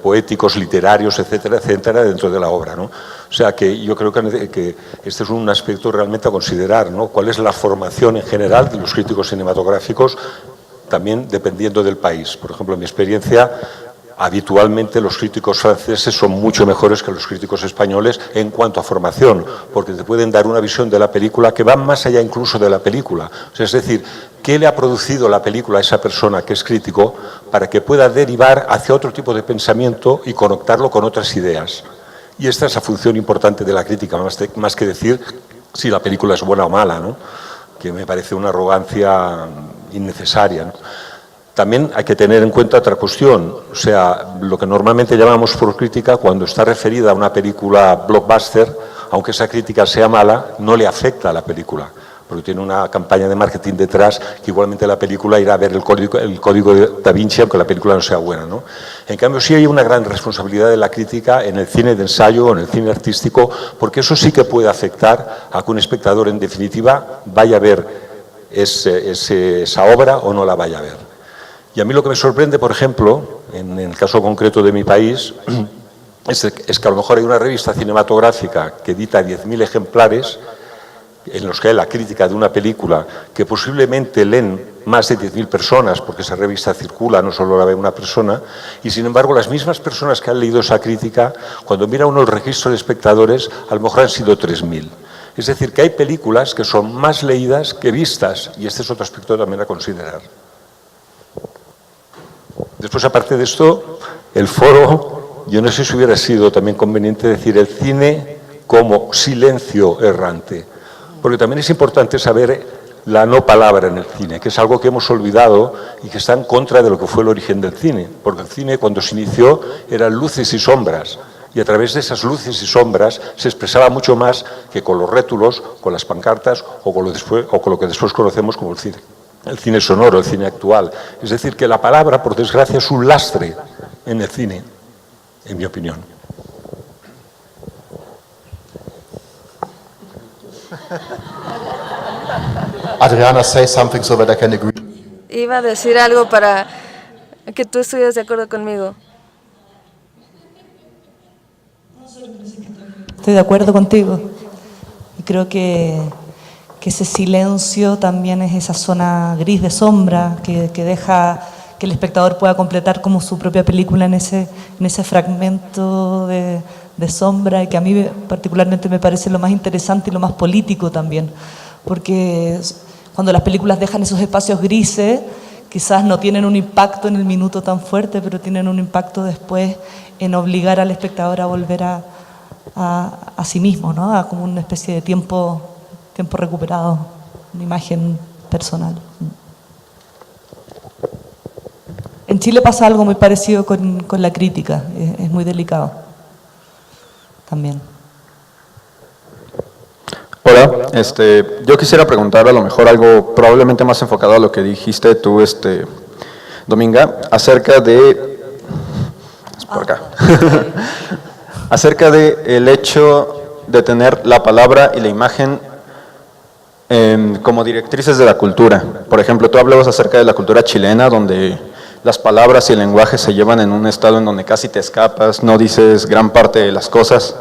poéticos, literarios, etcétera, etcétera, dentro de la obra, ¿no? O sea, que yo creo que este es un aspecto realmente a considerar, ¿no? ¿Cuál es la formación en general de los críticos cinematográficos, también dependiendo del país? Por ejemplo, en mi experiencia, habitualmente los críticos franceses son mucho mejores que los críticos españoles en cuanto a formación, porque te pueden dar una visión de la película que va más allá incluso de la película. O sea, es decir, ¿qué le ha producido la película a esa persona que es crítico para que pueda derivar hacia otro tipo de pensamiento y conectarlo con otras ideas? Y esta es la función importante de la crítica, más que decir si la película es buena o mala, ¿no? Que me parece una arrogancia innecesaria, ¿no? También hay que tener en cuenta otra cuestión, o sea, lo que normalmente llamamos por crítica, cuando está referida a una película blockbuster, aunque esa crítica sea mala, no le afecta a la película, porque tiene una campaña de marketing detrás, que igualmente la película irá a ver el código de Da Vinci, aunque la película no sea buena, ¿no? En cambio, sí hay una gran responsabilidad de la crítica en el cine de ensayo o en el cine artístico, porque eso sí que puede afectar a que un espectador, en definitiva, vaya a ver esa obra o no la vaya a ver. Y a mí lo que me sorprende, por ejemplo, en el caso concreto de mi país, es que a lo mejor hay una revista cinematográfica que edita 10.000 ejemplares en los que hay la crítica de una película que posiblemente leen más de 10.000 personas, porque esa revista circula, no solo la ve una persona, y sin embargo las mismas personas que han leído esa crítica, cuando mira uno el registro de espectadores, a lo mejor han sido 3.000. Es decir, que hay películas que son más leídas que vistas, y este es otro aspecto también a considerar. Después, aparte de esto, el foro, yo no sé si hubiera sido también conveniente decir el cine como silencio errante, porque también es importante saber la no palabra en el cine, que es algo que hemos olvidado y que está en contra de lo que fue el origen del cine, porque el cine cuando se inició eran luces y sombras, y a través de esas luces y sombras se expresaba mucho más que con los rétulos, con las pancartas o con lo que después conocemos como el cine sonoro, el cine actual. Es decir, que la palabra, por desgracia, es un lastre en el cine, en mi opinión. Adriana, say something so that I can agree. Iba a decir algo para que tú estuvieras de acuerdo conmigo. Estoy de acuerdo contigo. Y creo que ese silencio también es esa zona gris de sombra que deja que el espectador pueda completar como su propia película en ese fragmento de sombra, y que a mí particularmente me parece lo más interesante y lo más político también, porque cuando las películas dejan esos espacios grises, quizás no tienen un impacto en el minuto tan fuerte, pero tienen un impacto después en obligar al espectador a volver a sí mismo, ¿no? A como una especie de tiempo recuperado, una imagen personal. En Chile pasa algo muy parecido con la crítica, es muy delicado también. Hola, yo quisiera preguntar a lo mejor algo probablemente más enfocado a lo que dijiste tú, Dominga, acerca de... Es por acá. Acerca de el hecho de tener la palabra y la imagen como directrices de la cultura. Por ejemplo, tú hablabas acerca de la cultura chilena, donde las palabras y el lenguaje se llevan en un estado en donde casi te escapas, no dices gran parte de las cosas.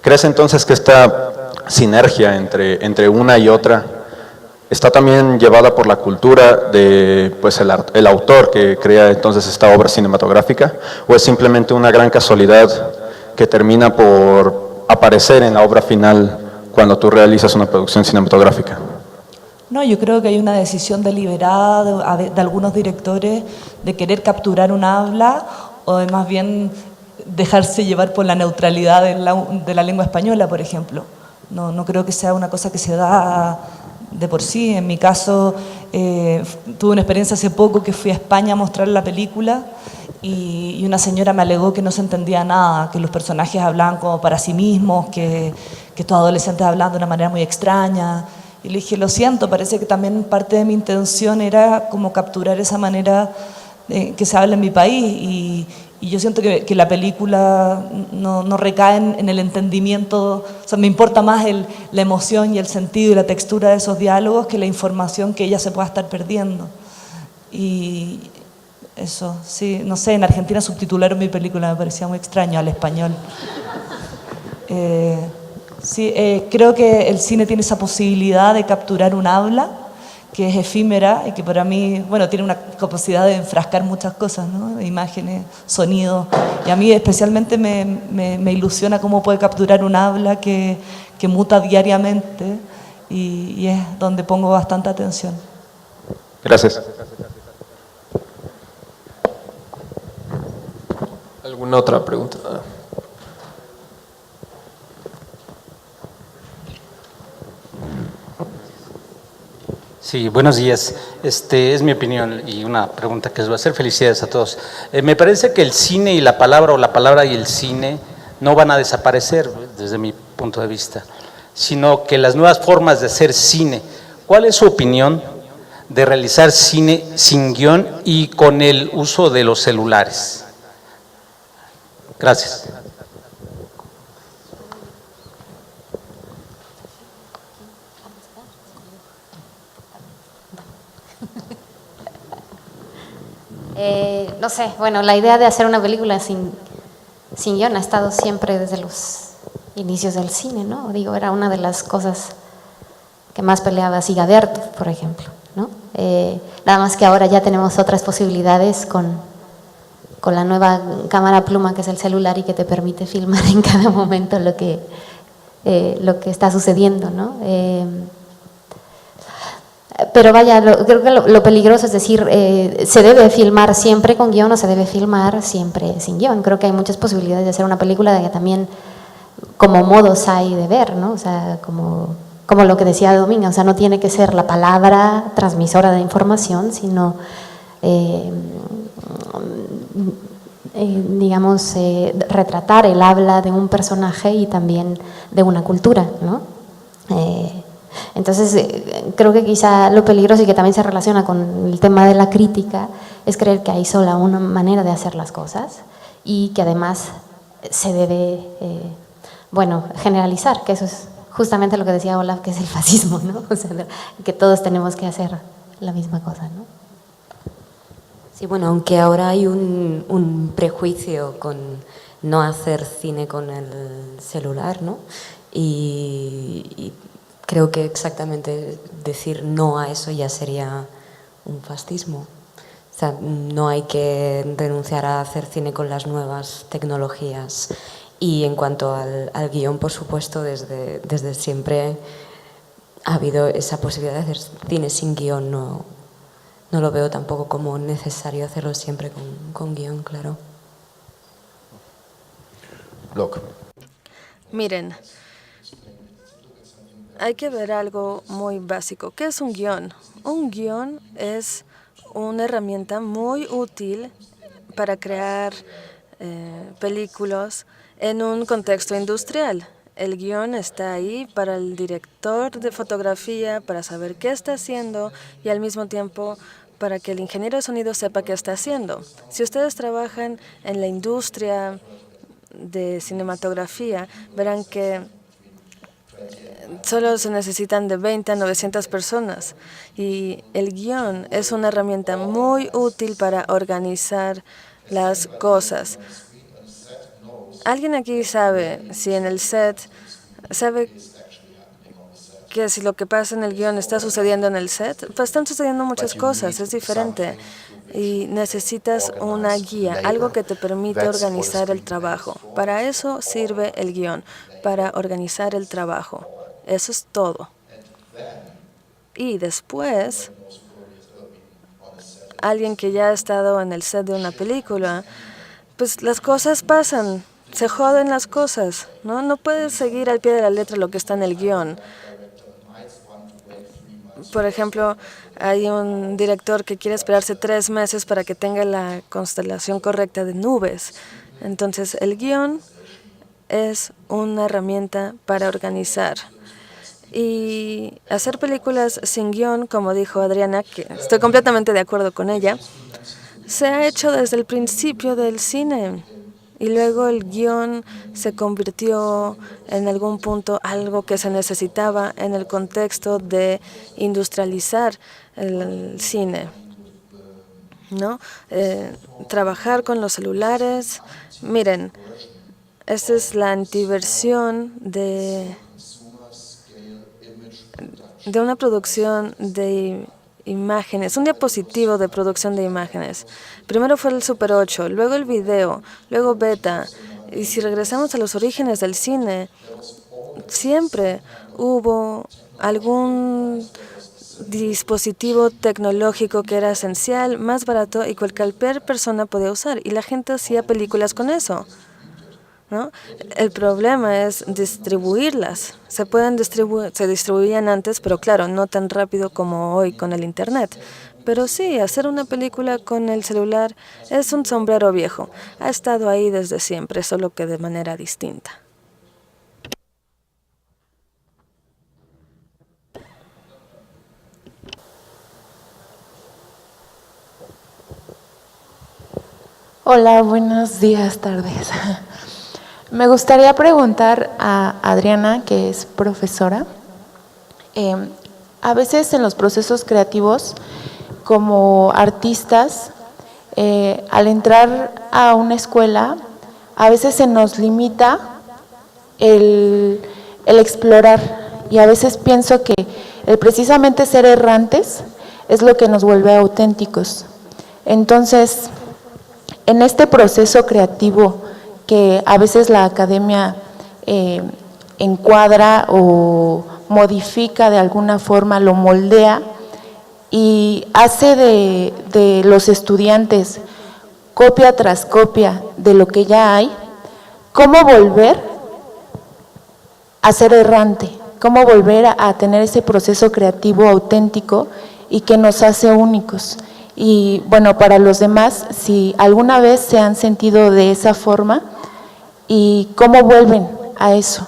¿Crees entonces que esta sinergia entre una y otra está también llevada por la cultura de pues, el autor que crea entonces esta obra cinematográfica? ¿O es simplemente una gran casualidad que termina por aparecer en la obra final cuando tú realizas una producción cinematográfica? No, yo creo que hay una decisión deliberada de algunos directores de querer capturar un habla, o de más bien dejarse llevar por la neutralidad de la lengua española, por ejemplo. No creo que sea una cosa que se da de por sí. En mi caso, tuve una experiencia hace poco que fui a España a mostrar la película y una señora me alegó que no se entendía nada, que los personajes hablaban como para sí mismos, que estos adolescentes hablaban de una manera muy extraña. Y le dije, lo siento, parece que también parte de mi intención era como capturar esa manera que se habla en mi país, y yo siento que la película no recae en el entendimiento, o sea, me importa más la emoción y el sentido y la textura de esos diálogos que la información que ella se pueda estar perdiendo. Y eso, sí, no sé, en Argentina subtitularon mi película, me parecía muy extraño al español. Sí, creo que el cine tiene esa posibilidad de capturar un habla que es efímera y que para mí, bueno, tiene una capacidad de enfrascar muchas cosas, ¿no? Imágenes, sonidos. Y a mí especialmente me ilusiona cómo puede capturar un habla que muta diariamente, y es donde pongo bastante atención. Gracias. ¿Alguna otra pregunta? Sí, buenos días. Es mi opinión y una pregunta que os voy a hacer. Felicidades a todos. Me parece que el cine y la palabra, o la palabra y el cine, no van a desaparecer desde mi punto de vista, sino que las nuevas formas de hacer cine. ¿cuál es su opinión de realizar cine sin guión y con el uso de los celulares? Gracias. No sé, bueno, la idea de hacer una película sin guión ha estado siempre desde los inicios del cine, ¿no? Digo, era una de las cosas que más peleaba Siga Bertov, por ejemplo, ¿no? Nada más que ahora ya tenemos otras posibilidades con la nueva cámara pluma que es el celular y que te permite filmar en cada momento lo que está sucediendo, ¿no? Pero vaya, creo que lo peligroso es decir, ¿se debe filmar siempre con guión o se debe filmar siempre sin guión? Creo que hay muchas posibilidades de hacer una película de que también como modos hay de ver, ¿no? O sea, como lo que decía Dominga, o sea, no tiene que ser la palabra transmisora de información, sino, digamos, retratar el habla de un personaje y también de una cultura, ¿no? Entonces, creo que quizá lo peligroso y que también se relaciona con el tema de la crítica es creer que hay sola una manera de hacer las cosas y que además se debe, bueno, generalizar, que eso es justamente lo que decía Olaf, que es el fascismo, ¿no? O sea, que todos tenemos que hacer la misma cosa, ¿no? Sí, bueno, aunque ahora hay un prejuicio con no hacer cine con el celular, ¿no? Y creo que exactamente decir no a eso ya sería un fascismo. O sea, no hay que renunciar a hacer cine con las nuevas tecnologías. Y en cuanto al guión, por supuesto, desde siempre ha habido esa posibilidad de hacer cine sin guión. No lo veo tampoco como necesario hacerlo siempre con guión, claro. Locke. Miren, hay que ver algo muy básico. ¿Qué es un guión? Un guión es una herramienta muy útil para crear películas en un contexto industrial. El guión está ahí para el director de fotografía, para saber qué está haciendo y al mismo tiempo para que el ingeniero de sonido sepa qué está haciendo. Si ustedes trabajan en la industria de cinematografía, verán que solo se necesitan de 20 a 900 personas y el guión es una herramienta muy útil para organizar las cosas. ¿Alguien aquí sabe si en el set, sabe que si lo que pasa en el guión está sucediendo en el set? Pues están sucediendo muchas cosas, es diferente. Y necesitas una guía, algo que te permite organizar el trabajo. Para eso sirve el guión, para organizar el trabajo. Eso es todo. Y después, alguien que ya ha estado en el set de una película, pues las cosas pasan, se joden las cosas, ¿no? No puedes seguir al pie de la letra lo que está en el guión. Por ejemplo, hay un director que quiere esperarse 3 meses para que tenga la constelación correcta de nubes. Entonces, el guión es una herramienta para organizar. Y hacer películas sin guión, como dijo Adriana, que estoy completamente de acuerdo con ella, se ha hecho desde el principio del cine. Y luego el guión se convirtió en algún punto algo que se necesitaba en el contexto de industrializar el cine, ¿no? Trabajar con los celulares. Miren, esta es la antiversión de una producción de imágenes, un diapositivo de producción de imágenes. Primero fue el Super 8, luego el video, luego beta. Y si regresamos a los orígenes del cine, siempre hubo algún dispositivo tecnológico que era esencial, más barato y cualquier persona podía usar. Y la gente hacía películas con eso, ¿no? El problema es distribuirlas. Se distribuían antes, pero claro, no tan rápido como hoy con el Internet. Pero sí, hacer una película con el celular es un sombrero viejo. Ha estado ahí desde siempre, solo que de manera distinta. Hola, buenos días, tardes. Me gustaría preguntar a Adriana, que es profesora, a veces en los procesos creativos, como artistas, al entrar a una escuela, a veces se nos limita el explorar, y a veces pienso que el precisamente ser errantes es lo que nos vuelve auténticos. Entonces, en este proceso creativo que a veces la academia encuadra o modifica de alguna forma, lo moldea y hace de los estudiantes copia tras copia de lo que ya hay, ¿cómo volver a ser errante? ¿Cómo volver a tener ese proceso creativo auténtico y que nos hace únicos? Y bueno, para los demás, si alguna vez se han sentido de esa forma y cómo vuelven a eso,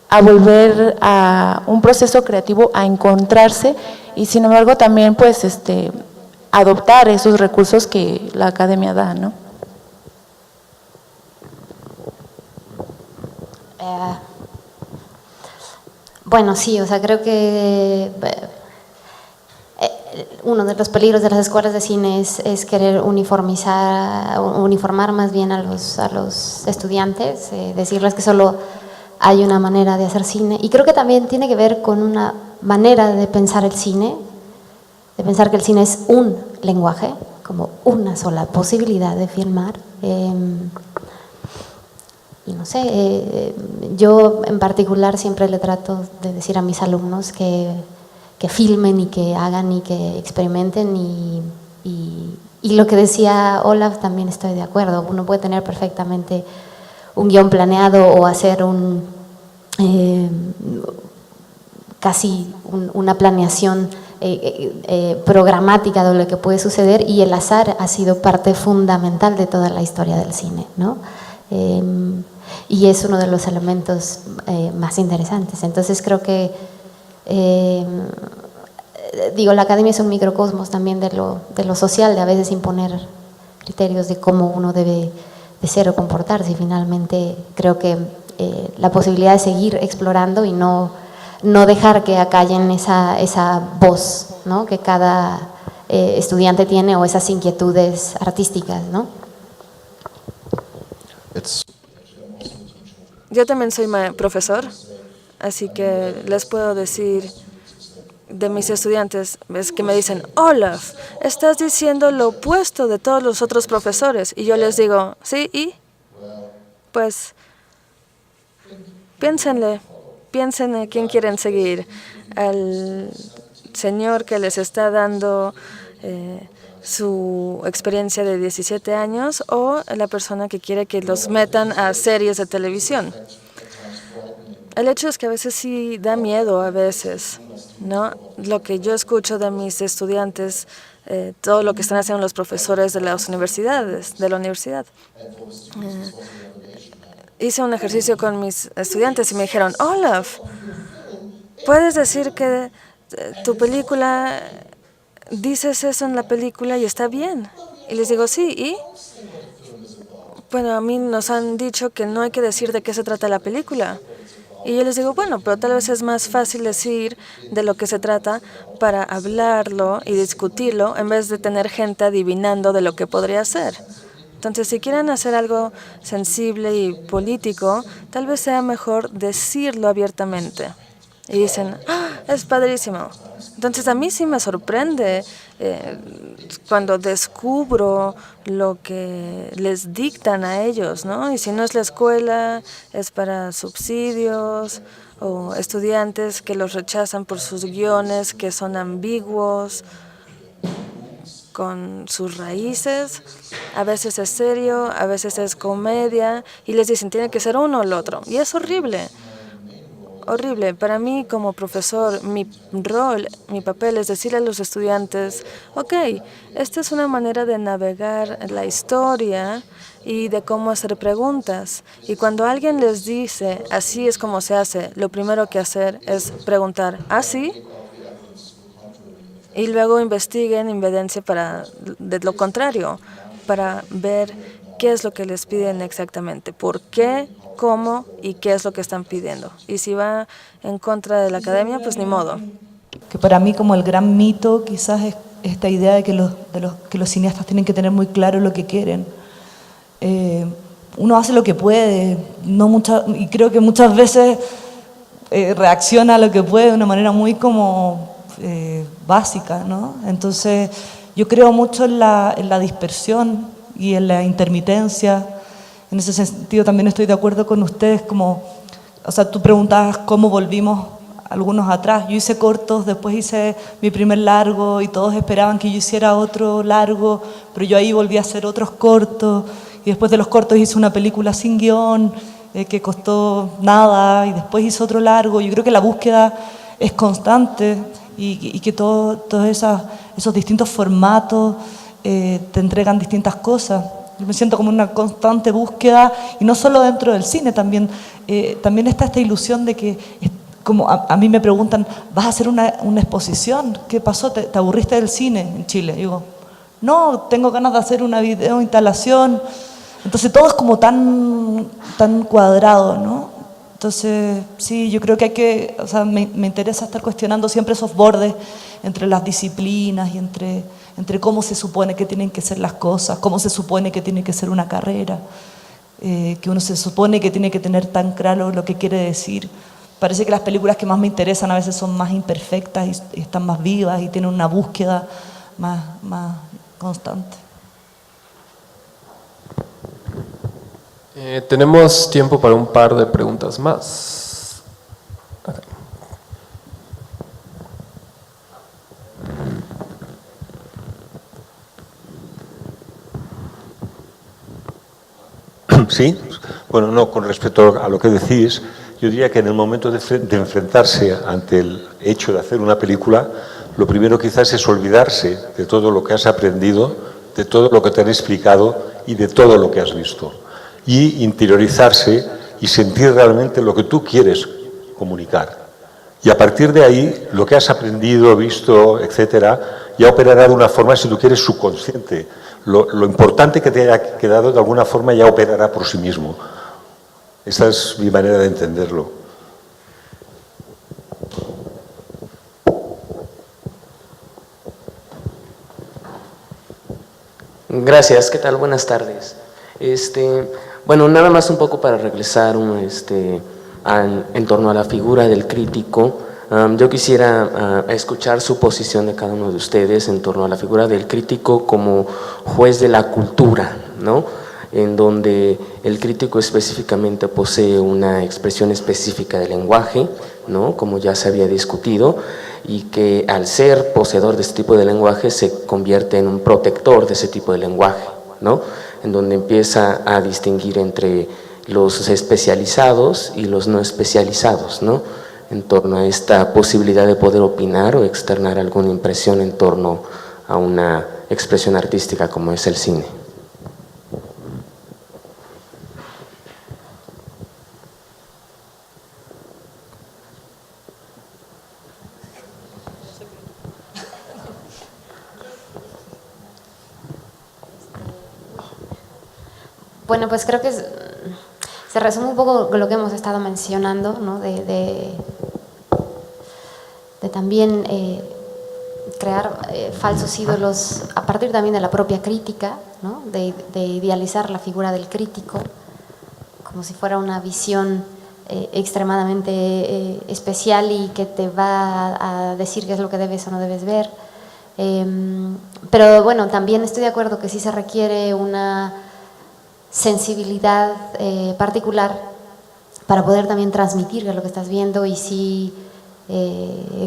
a volver a un proceso creativo, a encontrarse y sin embargo también pues adoptar esos recursos que la academia da, ¿no? Bueno, sí, o sea, creo que uno de los peligros de las escuelas de cine es querer uniformar más bien a los estudiantes, decirles que solo hay una manera de hacer cine. Y creo que también tiene que ver con una manera de pensar el cine, de pensar que el cine es un lenguaje, como una sola posibilidad de filmar. Y no sé, yo en particular siempre le trato de decir a mis alumnos que filmen y que hagan y que experimenten y lo que decía Olaf también estoy de acuerdo. Uno puede tener perfectamente un guión planeado o hacer casi una planeación programática de lo que puede suceder, y el azar ha sido parte fundamental de toda la historia del cine, ¿no? Y es uno de los elementos más interesantes. Entonces creo que la academia es un microcosmos también de lo social, de a veces imponer criterios de cómo uno debe de ser o comportarse, y finalmente creo que la posibilidad de seguir explorando y no dejar que acallen esa voz, ¿no?, que cada estudiante tiene, o esas inquietudes artísticas, ¿no? Yo también soy profesor, así que les puedo decir de mis estudiantes, es que me dicen, Olaf, estás diciendo lo opuesto de todos los otros profesores. Y yo les digo, sí, ¿y? Pues piensen a quién quieren seguir, al señor que les está dando su experiencia de 17 años o la persona que quiere que los metan a series de televisión. El hecho es que a veces sí da miedo, a veces, ¿no? Lo que yo escucho de mis estudiantes, todo lo que están haciendo los profesores de las universidades, de la universidad. Hice un ejercicio con mis estudiantes y me dijeron, Olaf, ¿puedes decir que tu película, dices eso en la película y está bien? Y les digo, sí, ¿y? Bueno, a mí nos han dicho que no hay que decir de qué se trata la película. Y yo les digo, bueno, pero tal vez es más fácil decir de lo que se trata para hablarlo y discutirlo en vez de tener gente adivinando de lo que podría ser. Entonces, si quieren hacer algo sensible y político, tal vez sea mejor decirlo abiertamente. Y dicen, es padrísimo. Entonces, a mí sí me sorprende cuando descubro lo que les dictan a ellos, ¿no? Y si no es la escuela, es para subsidios o estudiantes que los rechazan por sus guiones que son ambiguos, con sus raíces. A veces es serio, a veces es comedia, y les dicen, tiene que ser uno o el otro. Y es horrible. Horrible. Para mí, como profesor, mi rol, mi papel es decirle a los estudiantes, ok, esta es una manera de navegar la historia y de cómo hacer preguntas. Y cuando alguien les dice, así es como se hace, lo primero que hacer es preguntar, ¿ah, sí? Y luego investiguen evidencia de lo contrario. para ver qué es lo que les piden exactamente, por qué, cómo y qué es lo que están pidiendo. Y si va en contra de la academia, pues ni modo. Que para mí como el gran mito quizás es esta idea de que los cineastas tienen que tener muy claro lo que quieren. Uno hace lo que puede, y creo que muchas veces reacciona a lo que puede de una manera muy como básica, ¿no? Entonces yo creo mucho en la dispersión y en la intermitencia. En ese sentido también estoy de acuerdo con ustedes, como, o sea, tú preguntabas cómo volvimos algunos atrás. Yo hice cortos, después hice mi primer largo y todos esperaban que yo hiciera otro largo, pero yo ahí volví a hacer otros cortos y después de los cortos hice una película sin guión que costó nada y después hice otro largo. Yo creo que la búsqueda es constante y que todos esos distintos formatos te entregan distintas cosas. Yo me siento como una constante búsqueda y no solo dentro del cine, también está esta ilusión de que, como a mí me preguntan, ¿vas a hacer una exposición? ¿Qué pasó? ¿Te aburriste del cine en Chile? Y digo, no, tengo ganas de hacer una video instalación. Entonces todo es como tan cuadrado, ¿no? Entonces, sí, yo creo que o sea, me interesa estar cuestionando siempre esos bordes entre las disciplinas y entre cómo se supone que tienen que ser las cosas, cómo se supone que tiene que ser una carrera, que uno se supone que tiene que tener tan claro lo que quiere decir. Parece que las películas que más me interesan a veces son más imperfectas y están más vivas y tienen una búsqueda más constante. Tenemos tiempo para un par de preguntas más. Sí, bueno, no, con respecto a lo que decís, yo diría que en el momento de enfrentarse ante el hecho de hacer una película, lo primero quizás es olvidarse de todo lo que has aprendido, de todo lo que te han explicado y de todo lo que has visto. Y interiorizarse y sentir realmente lo que tú quieres comunicar. Y a partir de ahí, lo que has aprendido, visto, etcétera, ya operará de una forma, si tú quieres, subconsciente. Lo importante que te haya quedado, de alguna forma, ya operará por sí mismo. Esa es mi manera de entenderlo. Gracias, ¿qué tal? Buenas tardes. Bueno, nada más un poco para regresar en torno a la figura del crítico. Yo quisiera escuchar su posición de cada uno de ustedes en torno a la figura del crítico como juez de la cultura, ¿no? En donde el crítico específicamente posee una expresión específica del lenguaje, ¿no? Como ya se había discutido, y que al ser poseedor de este tipo de lenguaje se convierte en un protector de ese tipo de lenguaje, ¿no? En donde empieza a distinguir entre los especializados y los no especializados, ¿no? En torno a esta posibilidad de poder opinar o externar alguna impresión en torno a una expresión artística como es el cine. Bueno, pues creo que se resume un poco con lo que hemos estado mencionando, ¿no? de también crear falsos ídolos a partir también de la propia crítica, ¿no? de idealizar la figura del crítico como si fuera una visión extremadamente especial y que te va a decir qué es lo que debes o no debes ver. Pero bueno, también estoy de acuerdo que sí se requiere una sensibilidad particular para poder también transmitir lo que estás viendo y sí,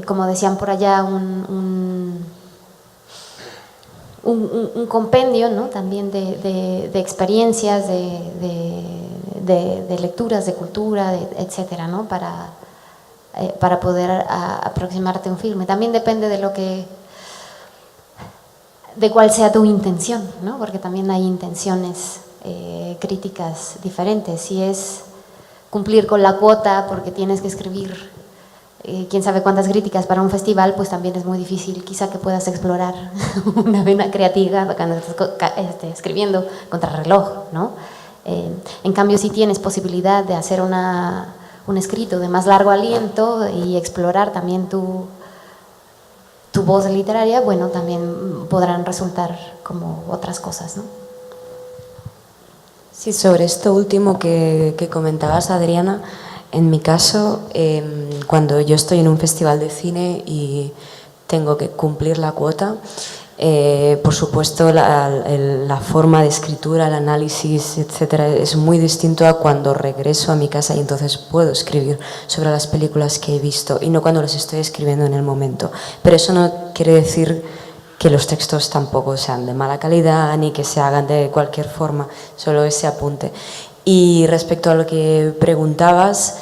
como decían por allá, un compendio, ¿no? También de experiencias, de lecturas, de cultura, etcétera, ¿no? Para poder aproximarte a un filme. También depende de cuál sea tu intención, ¿no? Porque también hay intenciones críticas diferentes. Si es cumplir con la cuota porque tienes que escribir quién sabe cuántas críticas para un festival, pues también es muy difícil quizá que puedas explorar una vena creativa cuando estás escribiendo contrarreloj, ¿no? En cambio, si tienes posibilidad de hacer un escrito de más largo aliento y explorar también tu voz literaria, bueno, también podrán resultar como otras cosas, ¿no? Sí, sobre esto último que comentabas, Adriana, en mi caso, cuando yo estoy en un festival de cine y tengo que cumplir la cuota, por supuesto la forma de escritura, el análisis, etcétera, es muy distinto a cuando regreso a mi casa y entonces puedo escribir sobre las películas que he visto y no cuando las estoy escribiendo en el momento. Pero eso no quiere decir que los textos tampoco sean de mala calidad ni que se hagan de cualquier forma, solo ese apunte. Y respecto a lo que preguntabas,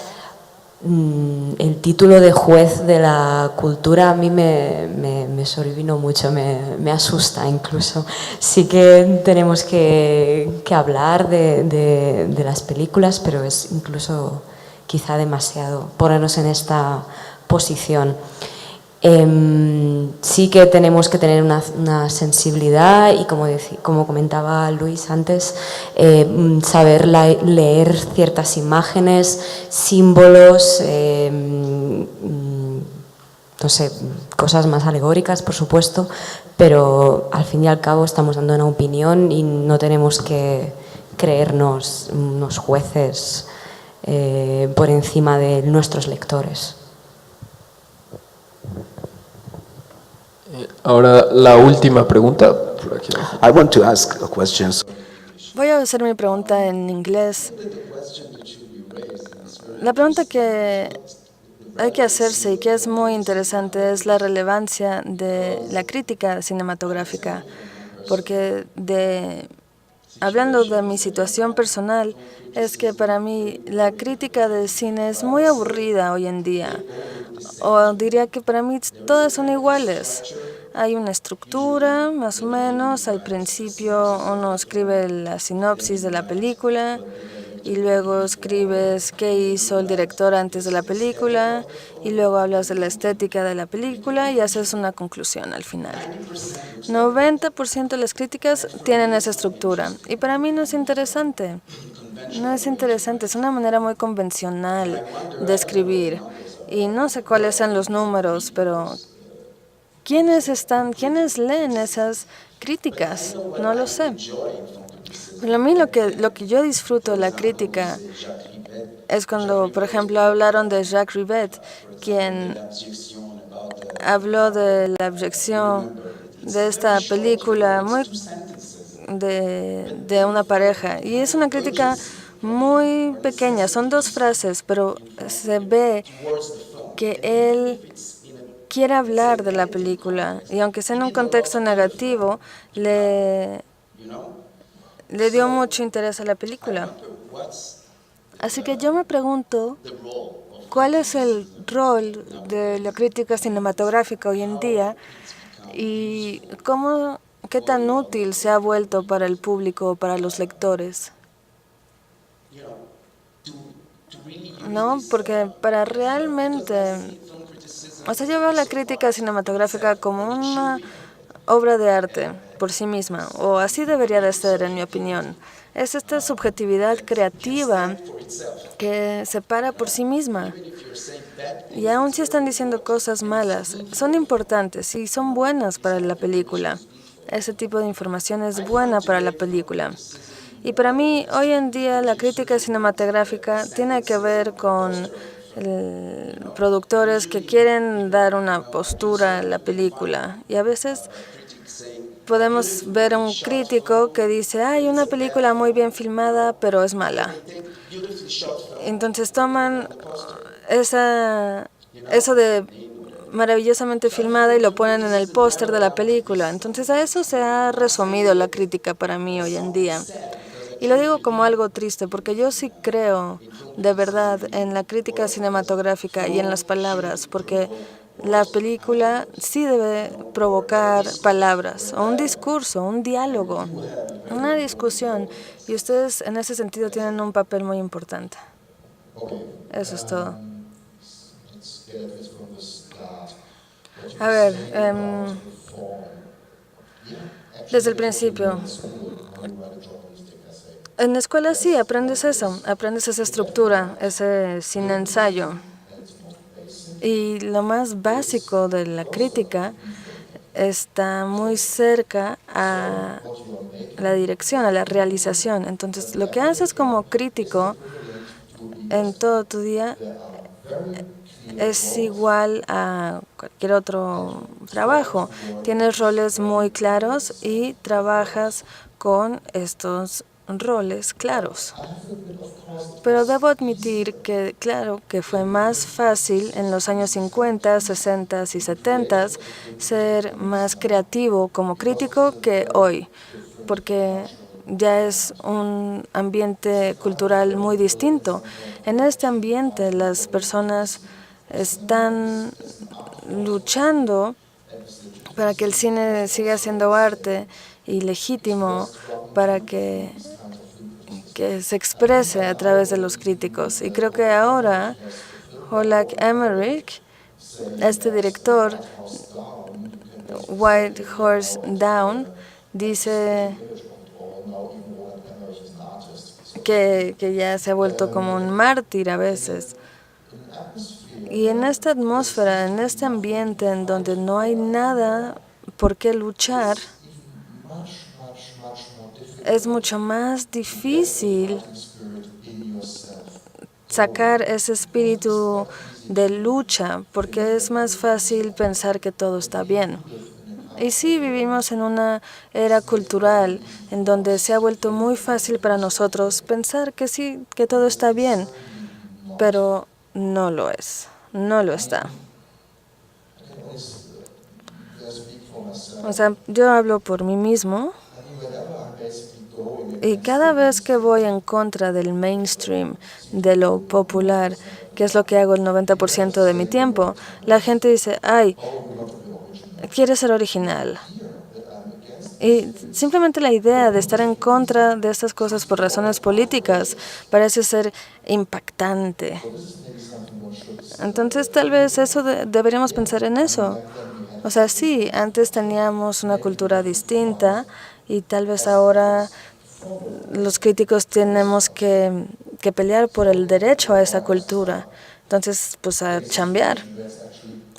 el título de juez de la cultura a mí me sobrevino mucho, me asusta incluso. Sí que tenemos que hablar de las películas, pero es incluso quizá demasiado ponernos en esta posición. Sí que tenemos que tener una sensibilidad y como comentaba Luis antes, saber leer ciertas imágenes, símbolos, no sé, cosas más alegóricas, por supuesto, pero al fin y al cabo estamos dando una opinión y no tenemos que creernos unos jueces por encima de nuestros lectores. Ahora la última pregunta. I want to ask a question. Voy a hacer mi pregunta en inglés. La pregunta que hay que hacerse y que es muy interesante es la relevancia de la crítica cinematográfica, porque hablando de mi situación personal, es que para mí la crítica de cine es muy aburrida hoy en día, o diría que para mí todas son iguales. Hay una estructura, más o menos. Al principio uno escribe la sinopsis de la película y luego escribes qué hizo el director antes de la película y luego hablas de la estética de la película y haces una conclusión al final. 90% de las críticas tienen esa estructura y para mí no es interesante. No es interesante, es una manera muy convencional de escribir y no sé cuáles son los números, pero ¿quiénes leen esas críticas? No lo sé. Pero a mí lo que yo disfruto de la crítica es cuando, por ejemplo, hablaron de Jacques Rivette, quien habló de la abyección de esta película de una pareja. Y es una crítica muy pequeña, son 2 frases, pero se ve que él quiere hablar de la película y aunque sea en un contexto negativo, le dio mucho interés a la película. Así que yo me pregunto, ¿cuál es el rol de la crítica cinematográfica hoy en día y qué tan útil se ha vuelto para el público o para los lectores? No, porque para realmente... O sea, yo veo la crítica cinematográfica como una obra de arte por sí misma, o así debería de ser, en mi opinión. Es esta subjetividad creativa que se para por sí misma. Y aun si están diciendo cosas malas, son importantes y son buenas para la película. Ese tipo de información es buena para la película. Y para mí, hoy en día, la crítica cinematográfica tiene que ver con productores que quieren dar una postura a la película. Y a veces podemos ver a un crítico que dice, hay una película muy bien filmada, pero es mala. Entonces toman eso de maravillosamente filmada y lo ponen en el póster de la película. Entonces a eso se ha resumido la crítica para mí hoy en día. Y lo digo como algo triste, porque yo sí creo de verdad en la crítica cinematográfica y en las palabras, porque la película sí debe provocar palabras, o un discurso, un diálogo, una discusión. Y ustedes en ese sentido tienen un papel muy importante. Eso es todo. A ver, desde el principio. En la escuela sí, aprendes eso, aprendes esa estructura, ese sin ensayo. Y lo más básico de la crítica está muy cerca a la dirección, a la realización. Entonces, lo que haces como crítico en todo tu día es igual a cualquier otro trabajo. Tienes roles muy claros y trabajas con estos roles claros. Pero debo admitir que, claro, que fue más fácil en los años 50, 60 y 70 ser más creativo como crítico que hoy, porque ya es un ambiente cultural muy distinto. En este ambiente las personas están luchando para que el cine siga siendo arte y legítimo, para que se exprese a través de los críticos. Y creo que ahora Pollack Emmerich, este director, White Horse Down, dice que ya se ha vuelto como un mártir a veces. Y en esta atmósfera, en este ambiente en donde no hay nada por qué luchar, es mucho más difícil sacar ese espíritu de lucha, porque es más fácil pensar que todo está bien. Y sí, vivimos en una era cultural en donde se ha vuelto muy fácil para nosotros pensar que sí, que todo está bien, pero no lo es, no lo está. O sea, yo hablo por mí mismo. Y cada vez que voy en contra del mainstream, de lo popular, que es lo que hago el 90% de mi tiempo, la gente dice, ay, quieres ser original. Y simplemente la idea de estar en contra de estas cosas por razones políticas parece ser impactante. Entonces, tal vez eso deberíamos pensar en eso. O sea, sí, antes teníamos una cultura distinta y tal vez ahora los críticos tenemos que pelear por el derecho a esa cultura. Entonces, pues a chambear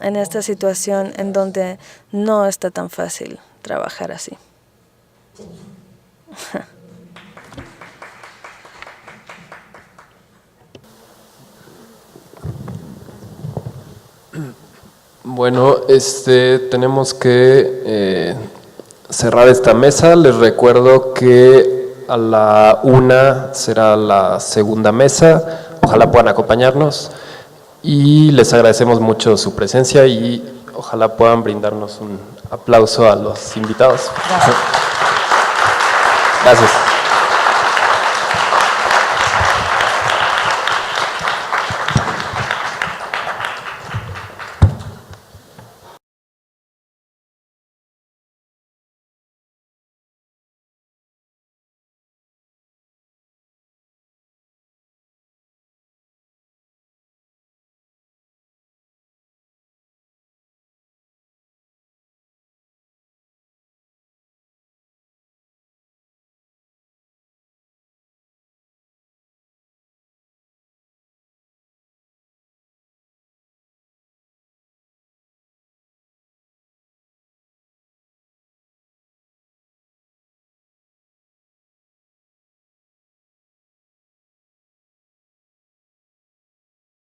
en esta situación en donde no está tan fácil trabajar así. Bueno, tenemos que cerrar esta mesa. Les recuerdo que a la 1 será la segunda mesa. Ojalá puedan acompañarnos y les agradecemos mucho su presencia y ojalá puedan brindarnos un aplauso a los invitados. Gracias. Gracias.